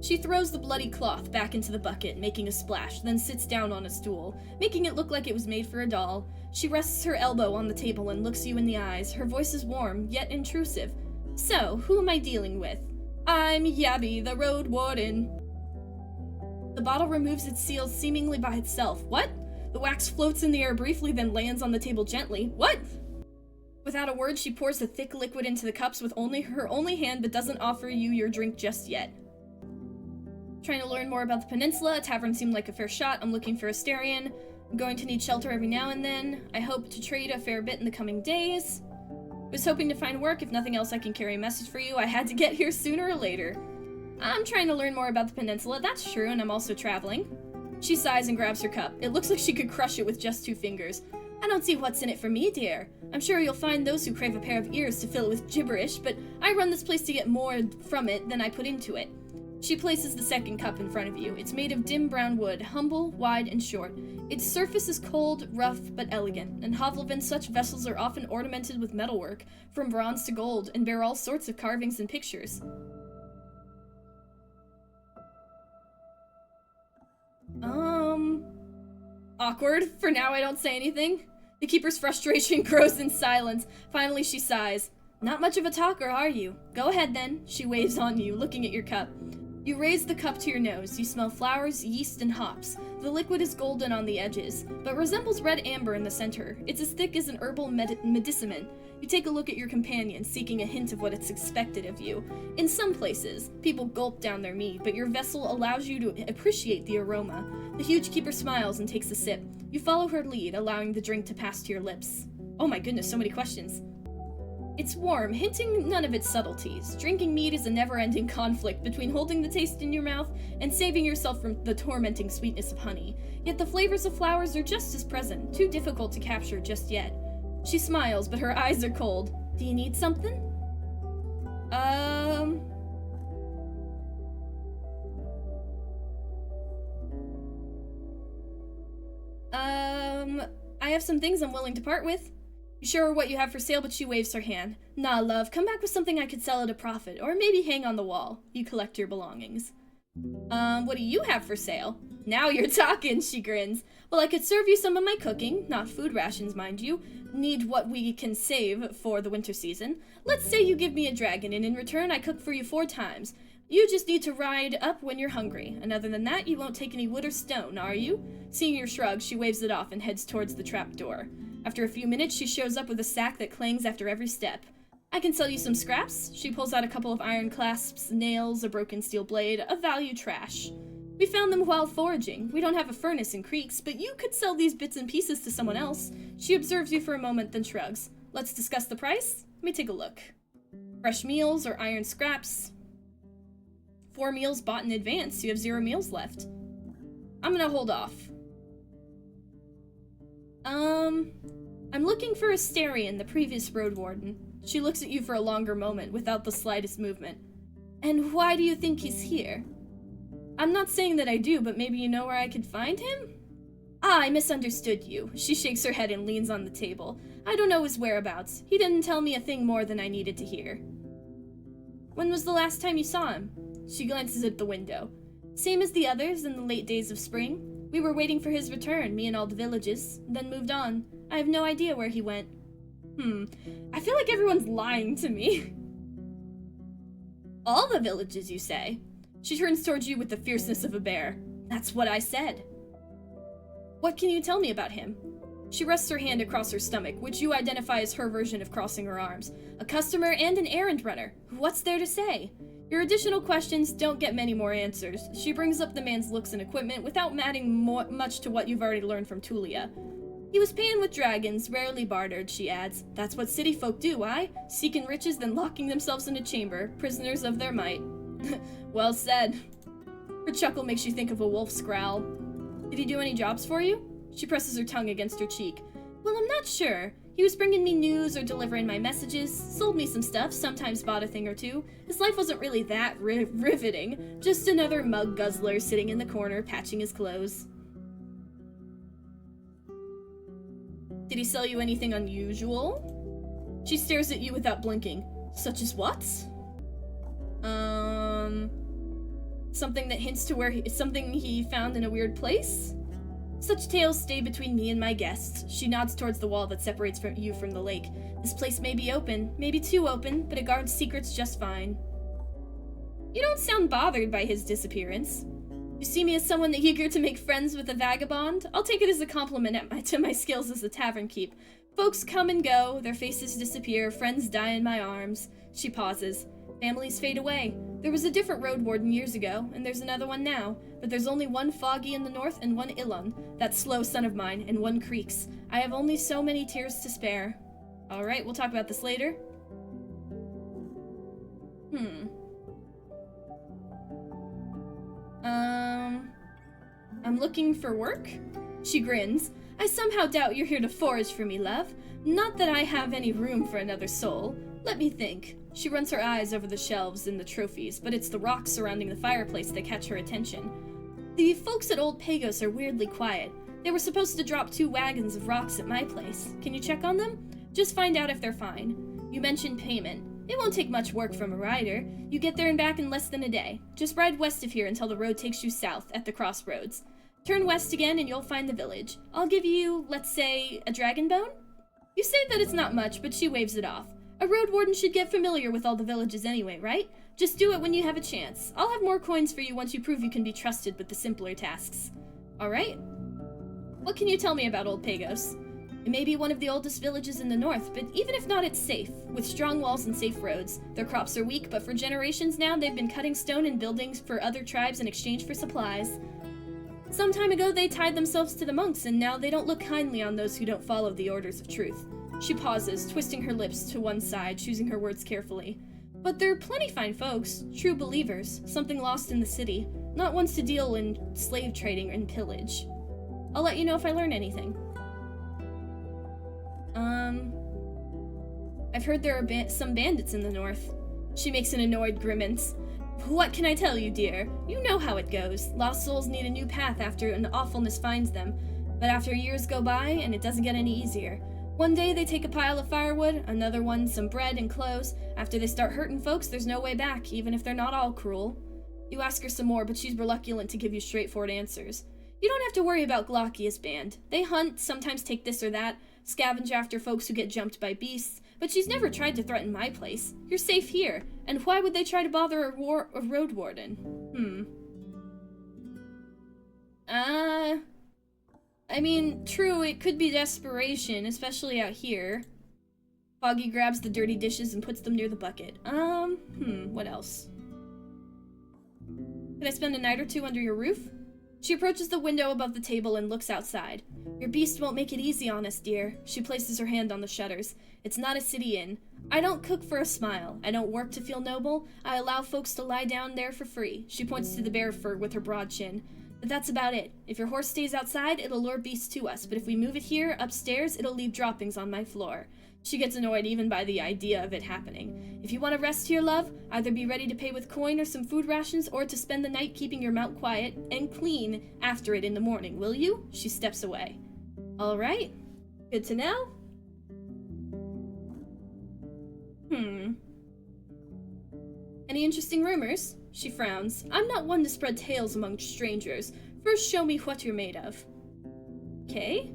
[SPEAKER 1] She throws the bloody cloth back into the bucket, making a splash, then sits down on a stool, making it look like it was made for a doll. She rests her elbow on the table and looks you in the eyes. Her voice is warm, yet intrusive. So, who am I dealing with? I'm Yabby, the Roadwarden. The bottle removes its seals seemingly by itself. What? The wax floats in the air briefly, then lands on the table gently. What? Without a word, she pours the thick liquid into the cups with her only hand, but doesn't offer you your drink just yet. Trying to learn more about the peninsula. A tavern seemed like a fair shot. I'm looking for a Astarion. I'm going to need shelter every now and then. I hope to trade a fair bit in the coming days. Was hoping to find work. If nothing else, I can carry a message for you. I had to get here sooner or later. I'm trying to learn more about the peninsula. That's true, and I'm also traveling. She sighs and grabs her cup. It looks like she could crush it with just 2 fingers. I don't see what's in it for me, dear. I'm sure you'll find those who crave a pair of ears to fill it with gibberish, but I run this place to get more from it than I put into it. She places the second cup in front of you. It's made of dim brown wood, humble, wide, and short. Its surface is cold, rough, but elegant. In Hovlevin, such vessels are often ornamented with metalwork, from bronze to gold, and bear all sorts of carvings and pictures. Awkward. For now, I don't say anything. The keeper's frustration grows in silence. Finally, she sighs. Not much of a talker, are you? Go ahead, then. She waves on you, looking at your cup. You raise the cup to your nose. You smell flowers, yeast, and hops. The liquid is golden on the edges, but resembles red amber in the center. It's as thick as an herbal medicament. You take a look at your companion, seeking a hint of what it's expected of you. In some places, people gulp down their mead, but your vessel allows you to appreciate the aroma. The huge keeper smiles and takes a sip. You follow her lead, allowing the drink to pass to your lips. Oh my goodness, so many questions. It's warm, hinting none of its subtleties. Drinking mead is a never-ending conflict between holding the taste in your mouth and saving yourself from the tormenting sweetness of honey. Yet the flavors of flowers are just as present, too difficult to capture just yet. She smiles, but her eyes are cold. Do you need something? I have some things I'm willing to part with. You show her what you have for sale, but she waves her hand. Nah, love, come back with something I could sell at a profit, or maybe hang on the wall. You collect your belongings. What do you have for sale? Now you're talking, she grins. Well, I could serve you some of my cooking, not food rations, mind you. Need what we can save for the winter season. Let's say you give me a dragon, and in return I cook for you 4 times. You just need to ride up when you're hungry, and other than that, you won't take any wood or stone, are you? Seeing your shrug, she waves it off and heads towards the trap door. After a few minutes, she shows up with a sack that clangs after every step. I can sell you some scraps. She pulls out a couple of iron clasps, nails, a broken steel blade, a value trash. We found them while foraging. We don't have a furnace in Creeks, but you could sell these bits and pieces to someone else. She observes you for a moment, then shrugs. Let's discuss the price? Let me take a look. Fresh meals or iron scraps. 4 meals bought in advance. You have 0 meals left. I'm gonna hold off. I'm looking for Asterion, the previous Roadwarden. She looks at you for a longer moment, without the slightest movement. And why do you think he's here? I'm not saying that I do, but maybe you know where I could find him? Ah, I misunderstood you. She shakes her head and leans on the table. I don't know his whereabouts. He didn't tell me a thing more than I needed to hear. When was the last time you saw him? She glances at the window. Same as the others in the late days of spring. We were waiting for his return, me and all the villages, then moved on. I have no idea where he went. I feel like everyone's lying to me. All the villages, you say? She turns towards you with the fierceness of a bear. That's what I said. What can you tell me about him? She rests her hand across her stomach, which you identify as her version of crossing her arms. A customer and an errand runner. What's there to say? Your additional questions don't get many more answers. She brings up the man's looks and equipment without adding much to what you've already learned from Tulia. He was paying with dragons, rarely bartered, she adds. That's what city folk do, aye? Seeking riches, then locking themselves in a chamber, prisoners of their might. Well said. Her chuckle makes you think of a wolf's growl. Did he do any jobs for you? She presses her tongue against her cheek. Well, I'm not sure. He was bringing me news or delivering my messages, sold me some stuff, sometimes bought a thing or two. His life wasn't really that riveting, just another mug guzzler sitting in the corner patching his clothes. Did he sell you anything unusual? She stares at you without blinking. Such as what? Something that hints to something he found in a weird place? Such tales stay between me and my guests. She nods towards the wall that separates you from the lake. This place may be open, maybe too open, but it guards secrets just fine. You don't sound bothered by his disappearance. You see me as someone eager to make friends with a vagabond? I'll take it as a compliment to my skills as a tavern keep. Folks come and go, their faces disappear, friends die in my arms. She pauses. Families fade away. There was a different Roadwarden years ago, and there's another one now, but there's only one Foggy in the north and one Ilon, that slow son of mine, and one Creeks. I have only so many tears to spare. Alright, we'll talk about this later. I'm looking for work? She grins. I somehow doubt you're here to forage for me, love. Not that I have any room for another soul. Let me think. She runs her eyes over the shelves and the trophies, but it's the rocks surrounding the fireplace that catch her attention. The folks at Old Pagos are weirdly quiet. They were supposed to drop 2 wagons of rocks at my place. Can you check on them? Just find out if they're fine. You mentioned payment. It won't take much work from a rider. You get there and back in less than a day. Just ride west of here until the road takes you south at the crossroads. Turn west again and you'll find the village. I'll give you, let's say, a dragon bone? You say that it's not much, but she waves it off. A Roadwarden should get familiar with all the villages anyway, right? Just do it when you have a chance. I'll have more coins for you once you prove you can be trusted with the simpler tasks. Alright? What can you tell me about Old Pagos? It may be one of the oldest villages in the north, but even if not, it's safe. With strong walls and safe roads. Their crops are weak, but for generations now, they've been cutting stone and buildings for other tribes in exchange for supplies. Some time ago, they tied themselves to the monks, and now they don't look kindly on those who don't follow the orders of truth. She pauses, twisting her lips to one side, choosing her words carefully. But they're plenty fine folks, true believers, something lost in the city, not ones to deal in slave trading and pillage. I'll let you know if I learn anything. I've heard there are some bandits in the north. She makes an annoyed grimace. What can I tell you, dear? You know how it goes. Lost souls need a new path after an awfulness finds them. But after years go by, and it doesn't get any easier. One day they take a pile of firewood, another one some bread and clothes. After they start hurting folks, there's no way back, even if they're not all cruel. You ask her some more, but she's reluctant to give you straightforward answers. You don't have to worry about Glaucia's band. They hunt, sometimes take this or that, scavenge after folks who get jumped by beasts, but she's never tried to threaten my place. You're safe here, and why would they try to bother a Roadwarden? I mean, true, it could be desperation, especially out here. Foggy grabs the dirty dishes and puts them near the bucket. What else? Can I spend a night or two under your roof? She approaches the window above the table and looks outside. Your beast won't make it easy on us, dear. She places her hand on the shutters. It's not a city inn. I don't cook for a smile. I don't work to feel noble. I allow folks to lie down there for free. She points to the bear fur with her broad chin. But that's about it. If your horse stays outside, it'll lure beasts to us, but if we move it here, upstairs, it'll leave droppings on my floor. She gets annoyed even by the idea of it happening. If you want to rest here, love, either be ready to pay with coin or some food rations, or to spend the night keeping your mount quiet and clean after it in the morning, will you? She steps away. Alright. Good to know. Any interesting rumors? She frowns. I'm not one to spread tales among strangers. First show me what you're made of. Okay.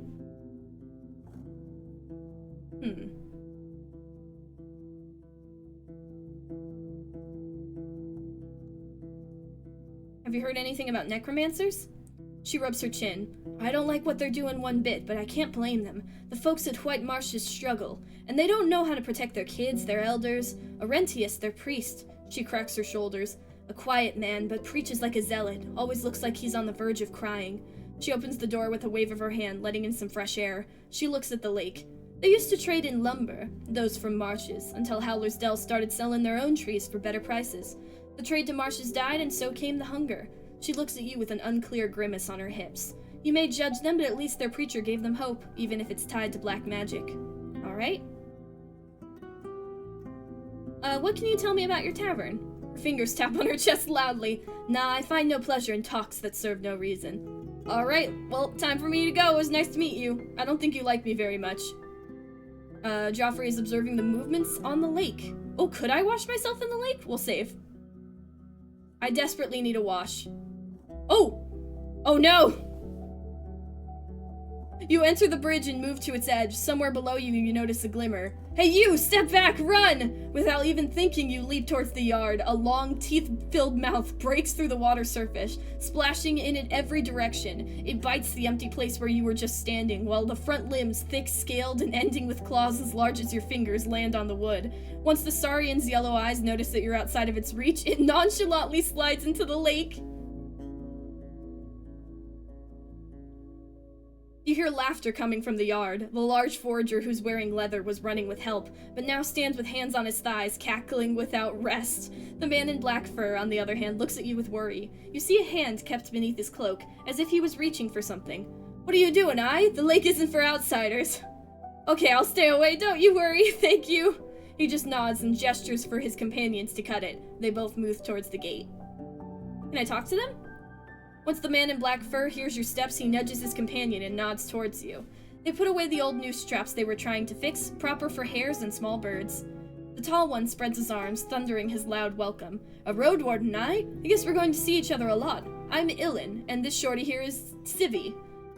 [SPEAKER 1] Have you heard anything about necromancers? She rubs her chin. I don't like what they're doing one bit, but I can't blame them. The folks at White Marshes struggle, and they don't know how to protect their kids, their elders. Orentius, their priest. She cracks her shoulders. A quiet man, but preaches like a zealot. Always looks like he's on the verge of crying. She opens the door with a wave of her hand, letting in some fresh air. She looks at the lake. They used to trade in lumber, those from Marshes, until Howler's Dell started selling their own trees for better prices. The trade to Marshes died, and so came the hunger. She looks at you with an unclear grimace on her hips. You may judge them, but at least their preacher gave them hope, even if it's tied to black magic. Alright? What can you tell me about your tavern? Her fingers tap on her chest loudly. Nah, I find no pleasure in talks that serve no reason. Alright, well, time for me to go. It was nice to meet you. I don't think you like me very much. Joffrey is observing the movements on the lake. Oh, could I wash myself in the lake? We'll save. I desperately need a wash. Oh! Oh no! You enter the bridge and move to its edge. Somewhere below you, you notice a glimmer. Hey you! Step back! Run! Without even thinking, you leap towards the yard. A long, teeth-filled mouth breaks through the water surface, splashing in every direction. It bites the empty place where you were just standing, while the front limbs, thick-scaled and ending with claws as large as your fingers, land on the wood. Once the Saurian's yellow eyes notice that you're outside of its reach, it nonchalantly slides into the lake. You hear laughter coming from the yard. The large forager who's wearing leather was running with help, but now stands with hands on his thighs, cackling without rest. The man in black fur, on the other hand, looks at you with worry. You see a hand kept beneath his cloak, as if he was reaching for something. What are you doing, The lake isn't for outsiders. Okay, I'll stay away, don't you worry, thank you. He just nods and gestures for his companions to cut it. They both move towards the gate. Can I talk to them? Once the man in black fur hears your steps, he nudges his companion and nods towards you. They put away the old noose straps they were trying to fix, proper for hares and small birds. The tall one spreads his arms, thundering his loud welcome. A Roadwarden, I guess we're going to see each other a lot. I'm Illin, and this shorty here is Civi.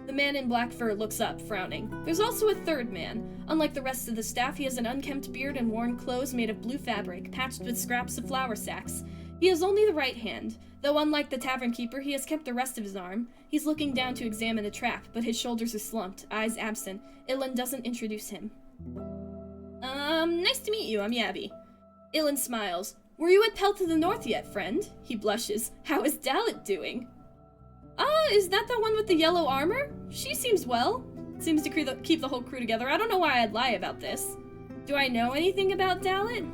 [SPEAKER 1] The man in black fur looks up, frowning. There's also a third man. Unlike the rest of the staff, he has an unkempt beard and worn clothes made of blue fabric, patched with scraps of flour sacks. He has only the right hand, though unlike the tavern keeper, he has kept the rest of his arm. He's looking down to examine a trap, but his shoulders are slumped, eyes absent. Ilan doesn't introduce him. Nice to meet you, I'm Yabby. Ilan smiles. Were you at Pelt of the North yet, friend? He blushes. How is Dalit doing? Is that the one with the yellow armor? She seems well. Seems to keep the whole crew together. I don't know why I'd lie about this. Do I know anything about Dalit?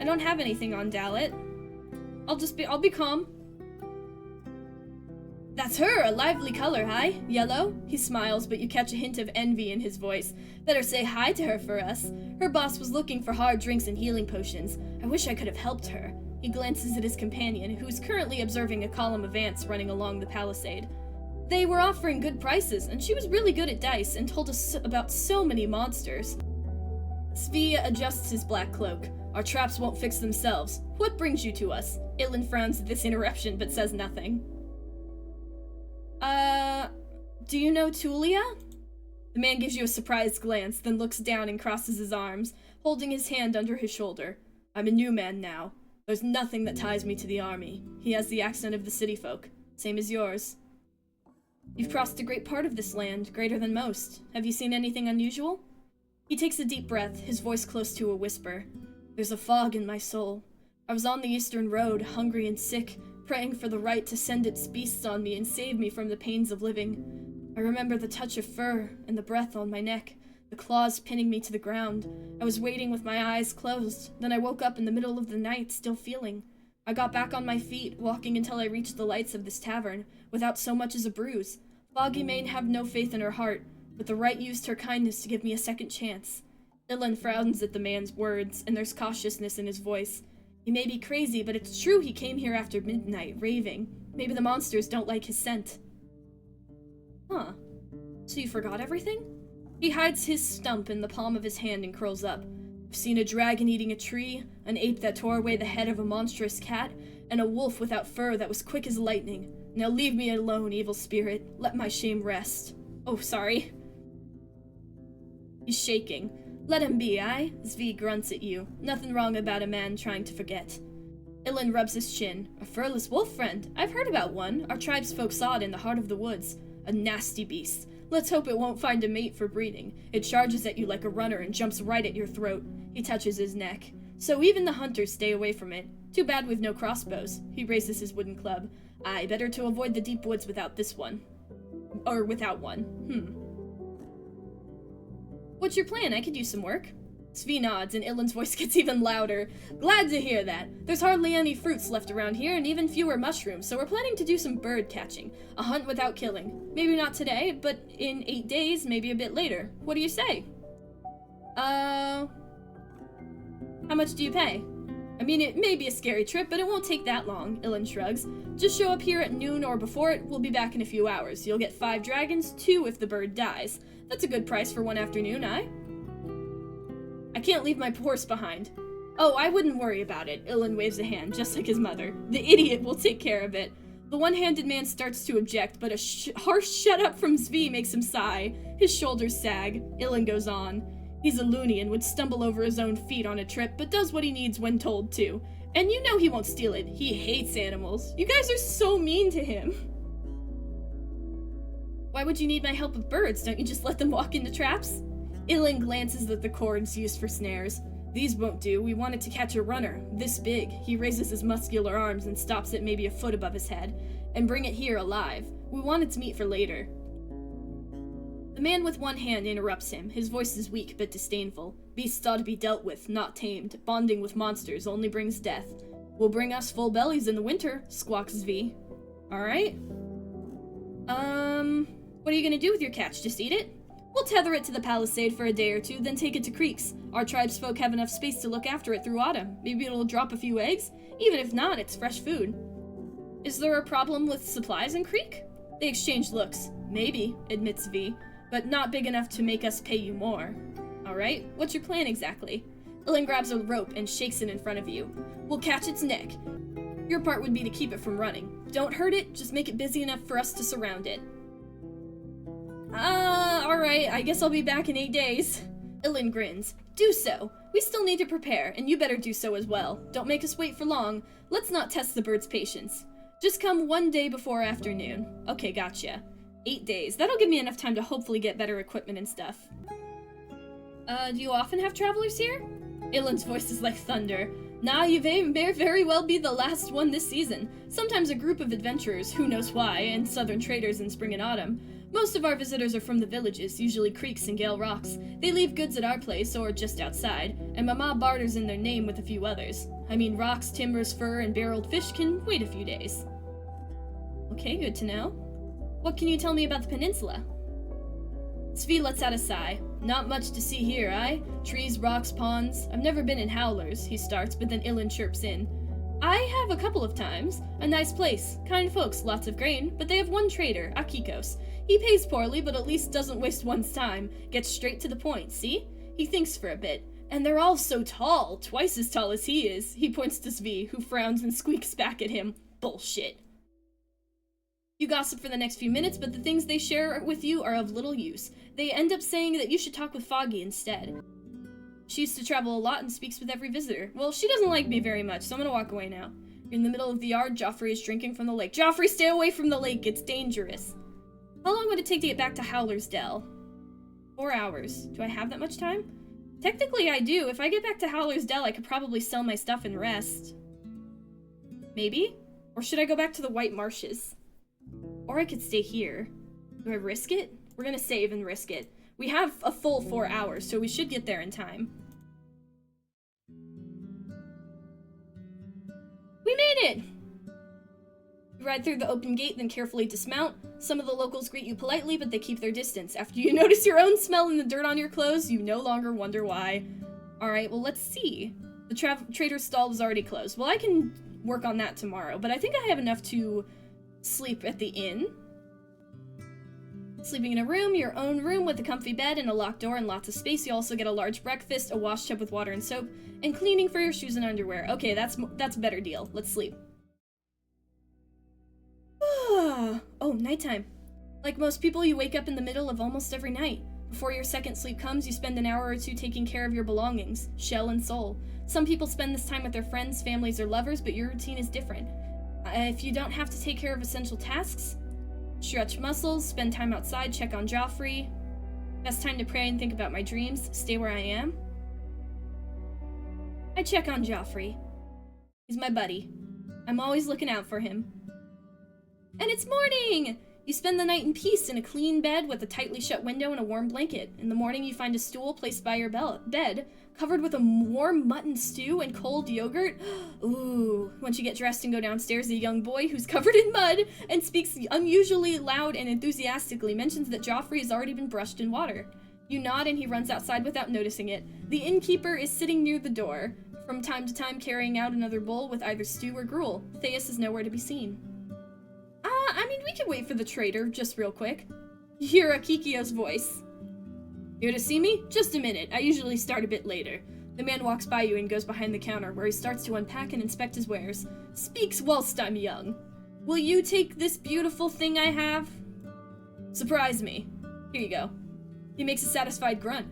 [SPEAKER 1] I don't have anything on Dalit. I'll be calm. That's her, a lively color, hi? Yellow? He smiles, but you catch a hint of envy in his voice. Better say hi to her for us. Her boss was looking for hard drinks and healing potions. I wish I could have helped her. He glances at his companion, who's currently observing a column of ants running along the palisade. They were offering good prices, and she was really good at dice and told us about so many monsters. Svi adjusts his black cloak. Our traps won't fix themselves. What brings you to us? Ilan frowns at this interruption, but says nothing. Do you know Tulia? The man gives you a surprised glance, then looks down and crosses his arms, holding his hand under his shoulder. I'm a new man now. There's nothing that ties me to the army. He has the accent of the city folk, same as yours. You've crossed a great part of this land, greater than most. Have you seen anything unusual? He takes a deep breath, his voice close to a whisper. There's a fog in my soul. I was on the Eastern Road, hungry and sick, praying for the right to send its beasts on me and save me from the pains of living. I remember the touch of fur and the breath on my neck, the claws pinning me to the ground. I was waiting with my eyes closed. Then I woke up in the middle of the night, still feeling. I got back on my feet, walking until I reached the lights of this tavern, without so much as a bruise. Foggy may have no faith in her heart, but the right used her kindness to give me a second chance. Ilan frowns at the man's words, and there's cautiousness in his voice. He may be crazy, but it's true he came here after midnight, raving. Maybe the monsters don't like his scent. Huh. So you forgot everything? He hides his stump in the palm of his hand and curls up. I've seen a dragon eating a tree, an ape that tore away the head of a monstrous cat, and a wolf without fur that was quick as lightning. Now leave me alone, evil spirit. Let my shame rest. Oh, sorry. He's shaking. Let him be, aye? Zvi grunts at you. Nothing wrong about a man trying to forget. Ilan rubs his chin. A furless wolf friend. I've heard about one. Our tribesfolk saw it in the heart of the woods. A nasty beast. Let's hope it won't find a mate for breeding. It charges at you like a runner and jumps right at your throat. He touches his neck. So even the hunters stay away from it. Too bad we've no crossbows. He raises his wooden club. Aye, better to avoid the deep woods without this one. Or without one. What's your plan? I could use some work. Svi nods, and Ilan's voice gets even louder. Glad to hear that. There's hardly any fruits left around here, and even fewer mushrooms, so we're planning to do some bird catching. A hunt without killing. Maybe not today, but in 8 days, maybe a bit later. What do you say? How much do you pay? I mean, it may be a scary trip, but it won't take that long, Ilan shrugs. Just show up here at noon or before it, we'll be back in a few hours. You'll get 5 dragons, 2 if the bird dies. That's a good price for one afternoon, aye? I can't leave my horse behind. Oh, I wouldn't worry about it. Ilan waves a hand, just like his mother. The idiot will take care of it. The one-handed man starts to object, but a harsh shut up from Zvi makes him sigh. His shoulders sag. Ilan goes on. He's a loony and would stumble over his own feet on a trip, but does what he needs when told to. And you know he won't steal it. He hates animals. You guys are so mean to him. Why would you need my help with birds? Don't you just let them walk into traps? Ilan glances at the cords used for snares. These won't do. We wanted to catch a runner, this big. He raises his muscular arms and stops it maybe a foot above his head, and bring it here alive. We wanted to meet for later. The man with one hand interrupts him. His voice is weak but disdainful. Beasts ought to be dealt with, not tamed. Bonding with monsters only brings death. Will bring us full bellies in the winter, squawks Zvi. Alright. What are you gonna do with your catch? Just eat it? We'll tether it to the palisade for a day or two, then take it to creeks. Our tribesfolk have enough space to look after it through autumn. Maybe it'll drop a few eggs? Even if not, it's fresh food. Is there a problem with supplies in Creek? They exchange looks. Maybe, admits V, but not big enough to make us pay you more. Alright, what's your plan exactly? Ilan grabs a rope and shakes it in front of you. We'll catch its neck. Your part would be to keep it from running. Don't hurt it, just make it busy enough for us to surround it. Alright, I guess I'll be back in 8 days. Illyn grins. Do so. We still need to prepare, and you better do so as well. Don't make us wait for long. Let's not test the bird's patience. Just come 1 day before afternoon. Okay, gotcha. 8 days. That'll give me enough time to hopefully get better equipment and stuff. Do you often have travelers here? Illyn's voice is like thunder. Nah, you may very well be the last one this season. Sometimes a group of adventurers, who knows why, and southern traders in spring and autumn. Most of our visitors are from the villages, usually creeks and Gale Rocks. They leave goods at our place, or just outside, and Mama barters in their name with a few others. I mean, rocks, timbers, fur, and barreled fish can wait a few days. Okay, good to know. What can you tell me about the peninsula? Svi lets out a sigh. Not much to see here, aye? Trees, rocks, ponds. I've never been in Howlers, he starts, but then Illyn chirps in. I have a couple of times. A nice place. Kind folks, lots of grain, but they have one trader, Akikos. He pays poorly, but at least doesn't waste one's time. Gets straight to the point, see? He thinks for a bit. And they're all so tall, twice as tall as he is. He points to Svi, who frowns and squeaks back at him. Bullshit. You gossip for the next few minutes, but the things they share with you are of little use. They end up saying that you should talk with Foggy instead. She used to travel a lot and speaks with every visitor. Well, she doesn't like me very much, so I'm gonna walk away now. You're in the middle of the yard, Joffrey is drinking from the lake. Joffrey, stay away from the lake, it's dangerous. How long would it take to get back to Howler's Dell? 4 hours. Do I have that much time? Technically, I do. If I get back to Howler's Dell, I could probably sell my stuff and rest. Maybe? Or should I go back to the White Marshes? Or I could stay here. Do I risk it? We're gonna save and risk it. We have a full 4 hours, so we should get there in time. We made it! You ride through the open gate, then carefully dismount. Some of the locals greet you politely, but they keep their distance. After you notice your own smell and the dirt on your clothes, you no longer wonder why. Alright, well, let's see. The trader's stall is already closed. Well, I can work on that tomorrow, but I think I have enough to sleep at the inn. Sleeping in a room, your own room with a comfy bed and a locked door and lots of space. You also get a large breakfast, a wash tub with water and soap, and cleaning for your shoes and underwear. Okay, that's a better deal. Let's sleep. Oh, nighttime. Like most people, you wake up in the middle of almost every night. Before your second sleep comes, you spend an hour or two taking care of your belongings, shell and soul. Some people spend this time with their friends, families, or lovers, but your routine is different. If you don't have to take care of essential tasks, stretch muscles, spend time outside, check on Joffrey. Best time to pray and think about my dreams, stay where I am. I check on Joffrey. He's my buddy. I'm always looking out for him. And it's morning! You spend the night in peace in a clean bed with a tightly shut window and a warm blanket. In the morning, you find a stool placed by your bed, covered with a warm mutton stew and cold yogurt. Ooh. Once you get dressed and go downstairs, a young boy who's covered in mud and speaks unusually loud and enthusiastically mentions that Joffrey has already been brushed in water. You nod and he runs outside without noticing it. The innkeeper is sitting near the door, from time to time carrying out another bowl with either stew or gruel. Theus is nowhere to be seen. I mean, we can wait for the trader, just real quick. You hear Akikio's voice. Here to see me? Just a minute. I usually start a bit later. The man walks by you and goes behind the counter, where he starts to unpack and inspect his wares. Speaks whilst I'm young. Will you take this beautiful thing I have? Surprise me. Here you go. He makes a satisfied grunt.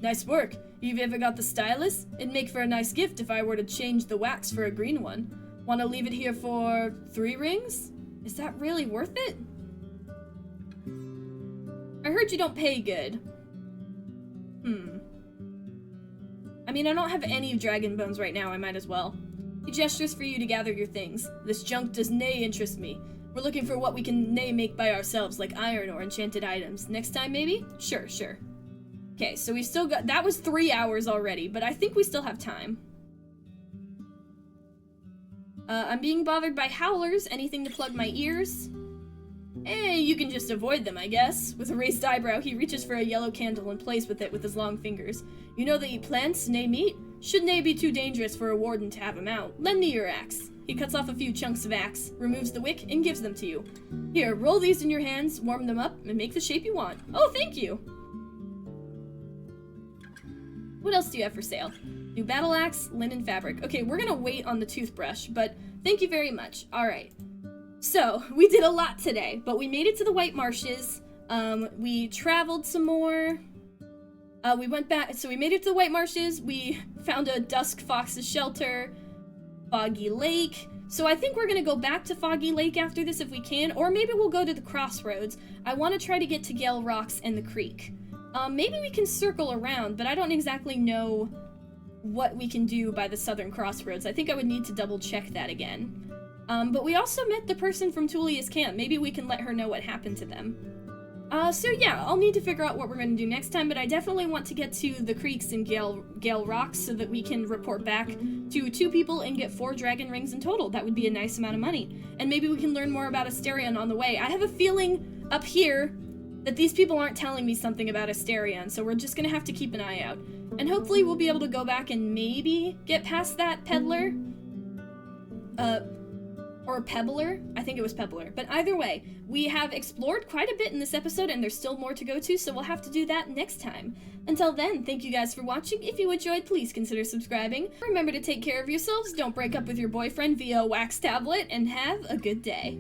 [SPEAKER 1] Nice work. You've ever got the stylus? It'd make for a nice gift if I were to change the wax for a green one. Want to leave it here for 3 rings? Is that really worth it? I heard you don't pay good. I mean, I don't have any dragon bones right now, I might as well. He gestures for you to gather your things. This junk does nay interest me. We're looking for what we can nay make by ourselves, like iron or enchanted items. Next time, maybe? Sure. Okay, so we've still got- that was 3 hours already, but I think we still have time. I'm being bothered by howlers. Anything to plug my ears? You can just avoid them, I guess. With a raised eyebrow, he reaches for a yellow candle and plays with it with his long fingers. You know they eat plants, nay meat? Should nay be too dangerous for a warden to have him out. Lend me your axe. He cuts off a few chunks of axe, removes the wick, and gives them to you. Here, roll these in your hands, warm them up, and make the shape you want. Oh, thank you! What else do you have for sale? New battle axe, linen fabric. Okay, we're gonna wait on the toothbrush, but thank you very much. Alright. So, we did a lot today, but we made it to the White Marshes. We traveled some more. We went back, so we made it to the White Marshes. We found a Dusk Fox's shelter, Foggy Lake. So I think we're gonna go back to Foggy Lake after this if we can, or maybe we'll go to the crossroads. I want to try to get to Gale Rocks and the creek. Maybe we can circle around, but I don't exactly know what we can do by the southern crossroads. I think I would need to double check that again. But we also met the person from Tulia's camp. Maybe we can let her know what happened to them. So yeah, I'll need to figure out what we're going to do next time, but I definitely want to get to the creeks and Gale Rocks so that we can report back to 2 people and get 4 dragon rings in total. That would be a nice amount of money. And maybe we can learn more about Asterion on the way. I have a feeling up here that these people aren't telling me something about Asterion, so we're just going to have to keep an eye out. And hopefully we'll be able to go back and maybe get past that peddler. Or Pebbler? I think it was Pebbler. But either way, we have explored quite a bit in this episode, and there's still more to go to, so we'll have to do that next time. Until then, thank you guys for watching. If you enjoyed, please consider subscribing. Remember to take care of yourselves, don't break up with your boyfriend via a wax tablet, and have a good day.